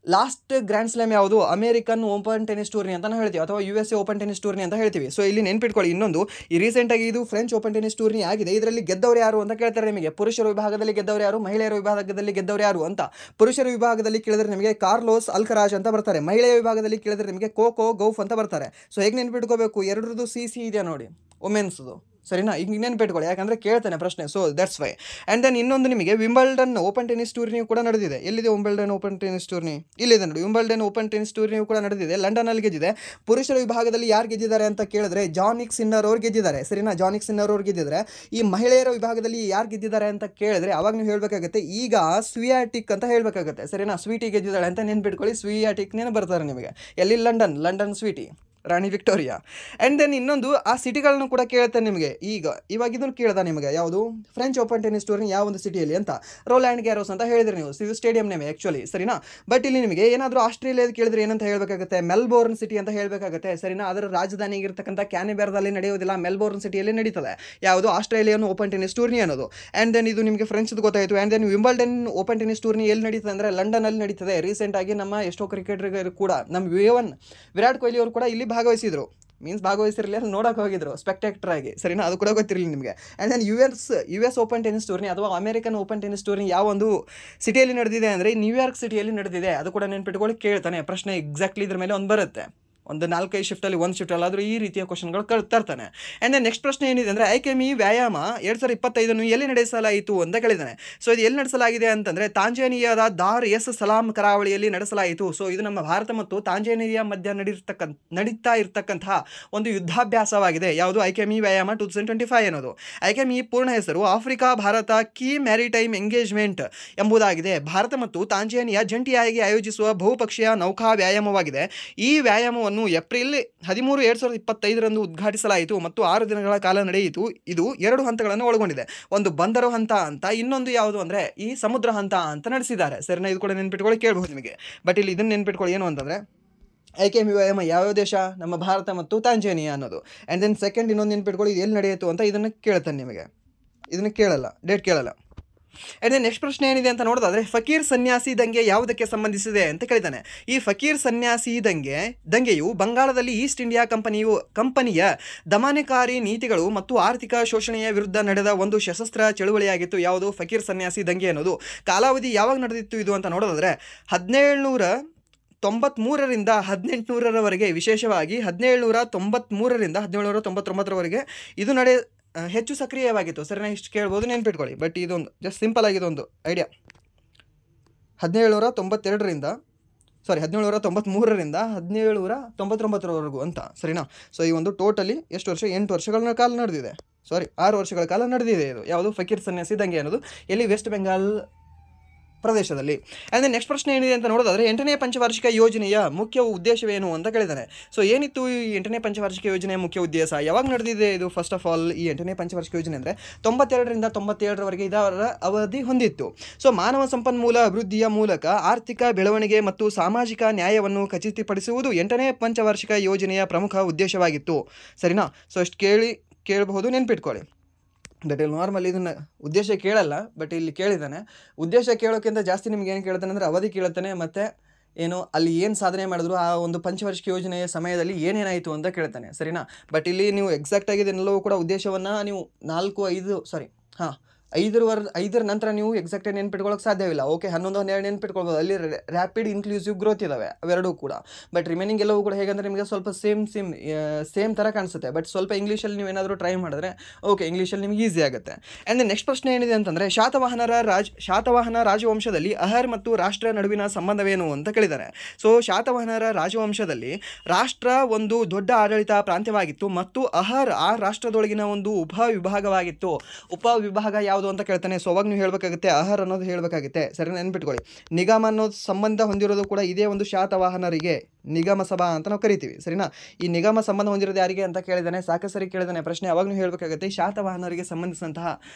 ಲಾಸ್ಟ್ ಗ್ರ್ಯಾಂಡ್ ಸ್ಲಾಮ್ ಯಾವುದು ಅಮೇರಿಕನ್ ಓಪನ್ ಟೆನ್ನಿಸ್ ಟೂರ್ನಿ ಅಂತ ಹೇಳ್ತೀವಿ, ಅಥವಾ USA ಓಪನ್ ಟೆನ್ನಿಸ್ ಟೂರ್ನಿ ಅಂತ ಹೇಳ್ತೀವಿ. ಸೊ ಇಲ್ಲಿ ನೆನ್ಪಿಟ್ಕೊಳ್ಳಿ ಇನ್ನೊಂದು, ಈ ರೀಸೆಂಟಾಗಿ ಇದು ಫ್ರೆಂಚ್ ಓಪನ್ ಟೆನ್ನಿಸ್ ಟೂರ್ನಿ ಆಗಿದೆ. ಇದರಲ್ಲಿ ಗೆದ್ದವರು ಯಾರು ಅಂತ ಕೇಳ್ತಾರೆ ನಿಮಗೆ. ಪುರುಷರ ವಿಭಾಗದಲ್ಲಿ ಗೆದ್ದವರು ಯಾರು, ಮಹಿಳೆಯರ ವಿಭಾಗದಲ್ಲಿ ಗೆದ್ದವರು ಯಾರು ಅಂತ. ಪುರುಷರ ವಿಭಾಗದಲ್ಲಿ ಕೇಳಿದ್ರೆ ನಿಮಗೆ ಕಾರ್ಲೋಸ್ ಅಲ್ಕರಾಜ್ ಅಂತ ಬರ್ತಾರೆ. ಮಹಿಳೆಯ ವಿಭಾಗದಲ್ಲಿ ಕೇಳಿದ್ರೆ ನಿಮಗೆ ಕೋಕೋ ಗೌಫ್ ಅಂತ ಬರ್ತಾರೆ. ಸೊ ಹೇಗೆ ನೆನ್ಪಿಟ್ಕೋಬೇಕು, ಎರಡರದ್ದು CC ಇದೆ ನೋಡಿ, ವುಮೆನ್ಸ್ದು, ಸರಿನಾ. ಈಗ ನೆನ್ಪಿಟ್ಕೊಳ್ಳಿ, ಯಾಕಂದರೆ ಕೇಳ್ತಾನೆ ಪ್ರಶ್ನೆ. So that's why. And then ಇನ್ನೊಂದು ನಿಮಗೆ ವಿಂಬಲ್ಡನ್ ಓಪನ್ ಟೆನ್ನಿಸ್ ಟೂರ್ನಿಯು ಕೂಡ ನಡೆದಿದೆ. ಎಲ್ಲಿದೆ ವಿಂಬಲ್ಡನ್ ಓಪನ್ ಟೆನ್ನಿಸ್ ಟೂರ್ನಿ? ಇಲ್ಲಿದೆ ನೋಡಿ, ವಿಂಬಲ್ಡನ್ ಓಪನ್ ಟೆನ್ನಿಸ್ ಟೂರ್ನಿಯು ಕೂಡ ನಡೆದಿದೆ. ಲಂಡನಲ್ಲಿ ಗೆದ್ದಿದೆ. ಪುರುಷರ ವಿಭಾಗದಲ್ಲಿ ಯಾರು ಗೆದ್ದಿದ್ದಾರೆ ಅಂತ ಕೇಳಿದ್ರೆ ಜಾನಿಕ್ ಸಿನ್ನರ್ ಅವ್ರು ಗೆದ್ದಿದ್ದಾರೆ, ಸರಿನಾ. ಜಾನಿಕ್ ಸಿನ್ನರ್ ಅವ್ರು ಗೆದ್ದಿದ್ದಾರೆ. ಈ ಮಹಿಳೆಯರ ವಿಭಾಗದಲ್ಲಿ ಯಾರು ಗೆದ್ದಿದ್ದಾರೆ ಅಂತ ಕೇಳಿದ್ರೆ ಅವಾಗ ನೀವು ಹೇಳಬೇಕಾಗುತ್ತೆ ಈಗ ಸ್ವಿಯಾಟಿಕ್ ಅಂತ ಹೇಳಬೇಕಾಗುತ್ತೆ, ಸರಿನಾ. ಸ್ವೀಟಿ ಗೆದ್ದಿದ್ದಾಳೆ ಅಂತ ನೆನ್ಪಿಟ್ಕೊಳ್ಳಿ. ಸ್ವಿಯಾಟಿಕ್ ಬರ್ತಾರೆ ನಿಮಗೆ. ಎಲ್ಲಿ? ಲಂಡನ್ ಸ್ವೀಟಿ, ರಾಣಿ ವಿಕ್ಟೋರಿಯಾ. ಆ್ಯಂಡ್ ದೆನ್ ಇನ್ನೊಂದು ಆ ಸಿಟಿಗಳನ್ನು ಕೂಡ ಕೇಳ್ತಾನೆ ನಿಮಗೆ. ಇವಾಗ ಇದನ್ನು ಕೇಳ್ದ ನಿಮಗೆ, ಯಾವುದು ಫ್ರೆಂಚ್ ಓಪನ್ ಟೆನ್ನಿಸ್ ಟೂರ್ನಿ ಯಾವ ಒಂದು ಸಿಟಿಯಲ್ಲಿ ಅಂತ. ರೋಲ್ ಆ್ಯಂಡ್ ಗ್ಯಾರೋಸ್ ಅಂತ ಹೇಳಿದ್ರಿ ನೀವು, ಇದು ಸ್ಟೇಡಿಯಂ ನೇಮ್ ಆ್ಯಕ್ಚುಲಿ, ಸರಿನಾ. ಬಟ್ ಇಲ್ಲಿ ನಿಮಗೆ ಏನಾದರೂ ಆಸ್ಟ್ರೇಲಿಯಾದ ಕೇಳಿದ್ರೆ ಏನಂತ ಹೇಳಬೇಕಾಗುತ್ತೆ, ಮೆಲ್ಬೋರ್ನ್ ಸಿಟಿ ಅಂತ ಹೇಳಬೇಕಾಗುತ್ತೆ, ಸರಿನಾ. ಅದರ ರಾಜಧಾನಿಗಿರ್ತಕ್ಕಂಥ ಕ್ಯಾನ್ಬೆರಾದಲ್ಲಿ ನಡೆಯೋದಿಲ್ಲ, ಮೆಲ್ಬೋರ್ನ್ ಸಿಟಿಯಲ್ಲಿ ನಡೀತದೆ ಯಾವುದು ಆಸ್ಟ್ರೇಲಿಯನ್ ಓಪನ್ ಟೆನ್ನಿಸ್ ಟೂರ್ನಿ ಅನ್ನೋದು. ಆ್ಯಂಡ್ ದೆನ್ ಇದು ನಿಮಗೆ ಫ್ರೆಂಚ್ದು ಗೊತ್ತಾಯಿತು. And then Wimbledon open tennis tourney ಎಲ್ಲಿ ನಡೀತದೆ ಅಂದರೆ ಲಂಡನಲ್ಲಿ ನಡೀತದೆ. ರೀಸೆಂಟಾಗಿ ನಮ್ಮ ಎಷ್ಟೋ ಕ್ರಿಕೆಟರ್ಗಳು ಕೂಡ, ನಮ್ಮ ವಿರಾಟ್ ಕೊಹ್ಲಿ ಅವರು ಕೂಡ ಇಲ್ಲಿ ಭಾಗವಹಿಸಿದ್ರು. ಭಾಗವಹಿಸಿರಲಿ, ಅಲ್ಲಿ ನೋಡೋಕೆ ಹೋಗಿದ್ರು ಸ್ಪೆಕ್ಟೇಕ್ಟರ್ ಆಗಿ, ಸರಿನಾ. ಅದು ಕೂಡ ಗೊತ್ತಿರಲಿಲ್ಲ ನಿಮಗೆ. And then US open tennis tourney ಅಥವಾ ಅಮೆರಿಕನ್ ಓಪನ್ ಟೆನ್ನಿಸ್ ಟೂರ್ನಿ ಯಾವ ಒಂದು ಸಿಟಿಯಲ್ಲಿ ನಡೆದಿದೆ ಅಂದರೆ ನ್ಯೂಯಾರ್ಕ್ ಸಿಟಿಯಲ್ಲಿ ನಡೆದಿದೆ. ಅದು ಕೂಡ ನೆನ್ಪಿಟ್ಕೊಳ್ಳಿ, ಕೇಳ್ತಾನೆ ಪ್ರಶ್ನೆ. ಎಕ್ಸಾಕ್ಟ್ಲಿ ಇದ್ರ ಮೇಲೆ ಒಂದು ಬರುತ್ತೆ, ಒಂದು 4-5 ಶಿಫ್ಟಲ್ಲಿ ಒಂದು ಶಿಫ್ಟಲ್ಲಿ ಆದರೂ ಈ ರೀತಿಯ ಕ್ವಶನ್ಗಳು ತರ್ತಾನೆ. ಆ್ಯಂಡ್ ದೆನ್ ನೆಕ್ಸ್ಟ್ ಪ್ರಶ್ನೆ ಏನಿದೆ ಅಂದರೆ ಐಕೆಮಿ ವ್ಯಾಯಾಮ 2025 ಎಲ್ಲಿ ನಡೆಸಲಾಯಿತು ಅಂತ ಕೇಳಿದ್ದಾನೆ. ಸೊ ಇದು ಎಲ್ಲಿ ನಡೆಸಲಾಗಿದೆ ಅಂತಂದರೆ ತಾಂಜಾನಿಯಾದ ದಾರ್ ಎಸ್ ಸಲಾಂ ಕರಾವಳಿಯಲ್ಲಿ ನಡೆಸಲಾಯಿತು. ಸೊ ಇದು ನಮ್ಮ ಭಾರತ ಮತ್ತು ತಾಂಜಾನಿಯಾ ಮಧ್ಯ ನಡೀತಾ ಇರ್ತಕ್ಕಂತಹ ಒಂದು ಯುದ್ಧಾಭ್ಯಾಸವಾಗಿದೆ. ಯಾವುದು? ಐಕೆಮಿ ವ್ಯಾಯಾಮ 2025 ಅನ್ನೋದು. ಐಕೆಮಿ ಪೂರ್ಣ ಹೆಸರು Africa Bharat key maritime engagement ಎಂಬುದಾಗಿದೆ. ಭಾರತ ಮತ್ತು ತಾಂಜಾನಿಯಾ ಜಂಟಿಯಾಗಿ ಆಯೋಜಿಸುವ ಬಹುಪಕ್ಷೀಯ ನೌಕಾ ವ್ಯಾಯಾಮವಾಗಿದೆ. ಈ ವ್ಯಾಯಾಮವನ್ನು ಏಪ್ರಿಲ್ 13, 2025 ಉದ್ಘಾಟಿಸಲಾಯಿತು ಮತ್ತು 6 ದಿನಗಳ ಕಾಲ ನಡೆಯಿತು. ಇದು 2 ಹಂತಗಳನ್ನು ಒಳಗೊಂಡಿದೆ. ಒಂದು ಬಂದರು ಹಂತ ಅಂತ, ಇನ್ನೊಂದು ಯಾವುದು ಅಂದರೆ ಈ ಸಮುದ್ರ ಹಂತ ಅಂತ ನಡೆಸಿದ್ದಾರೆ, ಸರಿನಾ. ಇದು ಕೂಡ ನೆನ್ಪಿಟ್ಕೊಳ್ಳಿ, ಕೇಳಬಹುದು ನಿಮಗೆ. ಬಟ್ ಇಲ್ಲಿ ಇದನ್ನು ನೆನ್ಪಿಟ್ಕೊಳ್ಳಿ ಏನು ಅಂತಂದರೆ ಐಕೆಮಿ ವ್ಯಾಯಾಮ ಯಾವ ದೇಶ? ನಮ್ಮ ಭಾರತ ಮತ್ತು ತಾಂಜಾನಿಯಾ ಅನ್ನೋದು. ಆ್ಯಂಡ್ ದೆನ್ ಸೆಕೆಂಡ್ ಇನ್ನೊಂದು ನೆನ್ಪಿಟ್ಕೊಳ್ಳಿ, ಇದು ಎಲ್ಲಿ ನಡೆಯಿತು ಅಂತ. ಇದನ್ನು ಕೇಳ್ತಾನೆ ನಿಮಗೆ, ಇದನ್ನು ಕೇಳಲ್ಲ, ಡೇಟ್ ಕೇಳಲ್ಲ. ಆ್ಯಂಡ್ ದೆನ್ ನೆಕ್ಸ್ಟ್ ಪ್ರಶ್ನೆ ಏನಿದೆ ಅಂತ ನೋಡೋದಾದ್ರೆ ಫಕೀರ್ ಸನ್ಯಾಸಿ ದಂಗೆ ಯಾವುದಕ್ಕೆ ಸಂಬಂಧಿಸಿದೆ ಅಂತ ಕೇಳಿದ್ದಾನೆ. ಈ ಫಕೀರ್ ಸನ್ಯಾಸಿ ದಂಗೆಯು ಬಂಗಾಳದಲ್ಲಿ ಈಸ್ಟ್ ಇಂಡಿಯಾ ಕಂಪನಿಯ ದಮನಕಾರಿ ನೀತಿಗಳು ಮತ್ತು ಆರ್ಥಿಕ ಶೋಷಣೆಯ ವಿರುದ್ಧ ನಡೆದ ಒಂದು ಸಶಸ್ತ್ರ ಚಳುವಳಿಯಾಗಿತ್ತು. ಯಾವುದು? ಫಕೀರ್ ಸನ್ಯಾಸಿ ದಂಗೆ ಅನ್ನೋದು. ಕಾಲಾವಧಿ ಯಾವಾಗ ನಡೆದಿತ್ತು ಇದು ಅಂತ ನೋಡೋದಾದ್ರೆ 1793ರಿಂದ 1800ರವರೆಗೆ, ವಿಶೇಷವಾಗಿ 1793ರಿಂದ 1799ರವರೆಗೆ ಇದು ಹೆಚ್ಚು ಸಕ್ರಿಯವಾಗಿತ್ತು, ಸರಿನಾ. ಇಷ್ಟು ಕೇಳ್ಬೋದು, ನೆನ್ಪಿಟ್ಕೊಳ್ಳಿ. ಬಟ್ ಇದೊಂದು ಜಸ್ಟ್ ಸಿಂಪಲ್ ಆಗಿದೆ ಒಂದು ಐಡಿಯಾ. 1793ರಿಂದ 1799ರವರೆಗೂ ಅಂತ, ಸರಿನಾ. ಸೊ ಈ ಒಂದು ಟೋಟಲಿ ಎಷ್ಟು ವರ್ಷ? 8 ವರ್ಷಗಳ ಕಾಲ ನಡೆದಿದೆ, 6 ವರ್ಷಗಳ ಕಾಲ ನಡೆದಿದೆ ಇದು. ಯಾವುದು? ಫಕೀರ್ ಸನ್ಯಾಸಿ ದಂಗೆ ಅನ್ನೋದು. ಎಲ್ಲಿ? ವೆಸ್ಟ್ ಬೆಂಗಾಲ್ ಪ್ರದೇಶದಲ್ಲಿ. ಆ್ಯಂಡ್ ದೆನ್ ನೆಕ್ಸ್ಟ್ ಪ್ರಶ್ನೆ ಏನಿದೆ ಅಂತ ನೋಡೋದಾದರೆ 8ನೇ ಪಂಚವಾರ್ಷಿಕ ಯೋಜನೆಯ ಮುಖ್ಯ ಉದ್ದೇಶವೇನು ಅಂತ ಕೇಳಿದ್ದಾನೆ. ಸೊ ಏನಿತ್ತು ಈ 8ನೇ ಪಂಚವಾರ್ಷಿಕ ಯೋಜನೆಯ ಮುಖ್ಯ ಉದ್ದೇಶ? ಯಾವಾಗ ನಡೆದಿದೆ ಇದು? ಫಸ್ಟ್ ಆಫ್ ಆಲ್ ಈ 8ನೇ ಪಂಚವಾರ್ಷಿಕ ಯೋಜನೆ ಅಂದರೆ 92ರಿಂದ 97ರವರೆಗೆ ಇದರ ಅವಧಿ ಹೊಂದಿತ್ತು. ಸೊ ಮಾನವ ಸಂಪನ್ಮೂಲ ಅಭಿವೃದ್ಧಿಯ ಮೂಲಕ ಆರ್ಥಿಕ ಬೆಳವಣಿಗೆ ಮತ್ತು ಸಾಮಾಜಿಕ ನ್ಯಾಯವನ್ನು ಖಚಿತಪಡಿಸುವುದು 8ನೇ ಪಂಚವಾರ್ಷಿಕ ಯೋಜನೆಯ ಪ್ರಮುಖ ಉದ್ದೇಶವಾಗಿತ್ತು, ಸರಿನಾ. ಸೊ ಇಷ್ಟು ಕೇಳಬಹುದು, ನೆನ್ಪಿಟ್ಕೊಳ್ಳಿ. ಬಟ್ ಇಲ್ಲಿ ನಾರ್ಮಲಿ ಇದನ್ನು ಉದ್ದೇಶ ಕೇಳಲ್ಲ, ಬಟ್ ಇಲ್ಲಿ ಕೇಳಿದ್ದಾನೆ. ಉದ್ದೇಶ ಕೇಳೋಕ್ಕಿಂತ ಜಾಸ್ತಿ ನಿಮ್ಗೆ ಏನು ಕೇಳ್ತಾನೆ ಅಂದರೆ ಅವಧಿ ಕೇಳ್ತಾನೆ, ಮತ್ತು ಏನು ಅಲ್ಲಿ ಏನು ಸಾಧನೆ ಮಾಡಿದ್ರು ಆ ಒಂದು ಪಂಚವಾರ್ಷಿಕ ಯೋಜನೆಯ ಸಮಯದಲ್ಲಿ ಏನೇನಾಯಿತು ಅಂತ ಕೇಳ್ತಾನೆ, ಸರಿನಾ. ಬಟ್ ಇಲ್ಲಿ ನೀವು ಎಕ್ಸಾಕ್ಟಾಗಿ ಇದನ್ನೆಲ್ಲವೂ ಕೂಡ ಉದ್ದೇಶವನ್ನು ನೀವು ಐದರ ನಂತರ ನೀವು ಎಕ್ಸಾಕ್ಟಾಗಿ ನೆನ್ಪಿಟ್ಕೊಳ್ಳೋಕೆ ಸಾಧ್ಯವಿಲ್ಲ. ಓಕೆ, 11, 12 ನೆನ್ಪಿಟ್ಕೊಳ್ಬೋದು, ಅಲ್ಲಿ ರ್ಯಾಪಿಡ್ ಇನ್ಕ್ಲೂಸಿವ್ ಗ್ರೋತ್ ಇದಾವೆ ಅವೆರಡೂ ಕೂಡ. ಬಟ್ ರಿಮೈನಿಂಗ್ ಎಲ್ಲವೂ ಕೂಡ ಹೇಗಂದರೆ ನಿಮಗೆ ಸ್ವಲ್ಪ ಸೇಮ್ ಥರ ಕಾಣಿಸುತ್ತೆ. ಬಟ್ ಸ್ವಲ್ಪ ಇಂಗ್ಲೀಷಲ್ಲಿ ನೀವೇನಾದರೂ ಟ್ರೈ ಮಾಡಿದ್ರೆ ಓಕೆ, ಇಂಗ್ಲೀಷಲ್ಲಿ ನಿಮ್ಗೆ ಈಸಿ ಆಗುತ್ತೆ. ಆ್ಯಂಡ್ ನೆಕ್ಸ್ಟ್ ಪ್ರಶ್ನೆ ಏನಿದೆ ಅಂತಂದರೆ, ಶಾತವಾಹನ ರಾಜವಂಶದಲ್ಲಿ ಅಹರ್ ಮತ್ತು ರಾಷ್ಟ್ರ ನಡುವಿನ ಸಂಬಂಧವೇನು ಅಂತ ಕೇಳಿದ್ದಾರೆ. ಸೊ ಶಾತವಾಹನರ ರಾಜವಂಶದಲ್ಲಿ ರಾಷ್ಟ್ರ ಒಂದು ದೊಡ್ಡ ಆಡಳಿತ ಪ್ರಾಂತ್ಯವಾಗಿತ್ತು ಮತ್ತು ಅಹರ್ ಆ ರಾಷ್ಟ್ರದೊಳಗಿನ ಒಂದು ಉಪವಿಭಾಗವಾಗಿತ್ತು. ಉಪವಿಭಾಗ ಯಾವುದು ಅಂತ ಕೇಳ್ತಾನೆ. ಸೊ ಅವಾಗ ನೀವು ಹೇಳಬೇಕಾಗುತ್ತೆ ಅಹರ್ ಅನ್ನೋದು ಹೇಳಬೇಕಾಗುತ್ತೆ. ಸರಿ, ನೆನ್ಪಿಟ್ಕೊಳ್ಳಿ. ನಿಗಮ ಅನ್ನೋದು ಸಂಬಂಧ ಹೊಂದಿರೋದು ಕೂಡ ಇದೇ ಒಂದು ಶಾತವಾಹನರಿಗೆ ನಿಗಮ ಸಭಾ ಅಂತ ನಾವು ಕರಿತೀವಿ. ಸರಿನಾ, ಈ ನಿಗಮ ಸಂಬಂಧ ಹೊಂದಿರೋದು ಯಾರಿಗೆ ಅಂತ ಕೇಳಿದಾನೆ, ಸಾಕಷ್ಟು ಸರಿ ಕೇಳಿದಾನೆ ಪ್ರಶ್ನೆ. ಅವಾಗ ನೀವು ಹೇಳಬೇಕಾಗುತ್ತೆ ಶಾತವಾಹನರಿಗೆ ಸಂಬಂಧಿಸಿದಂತಹ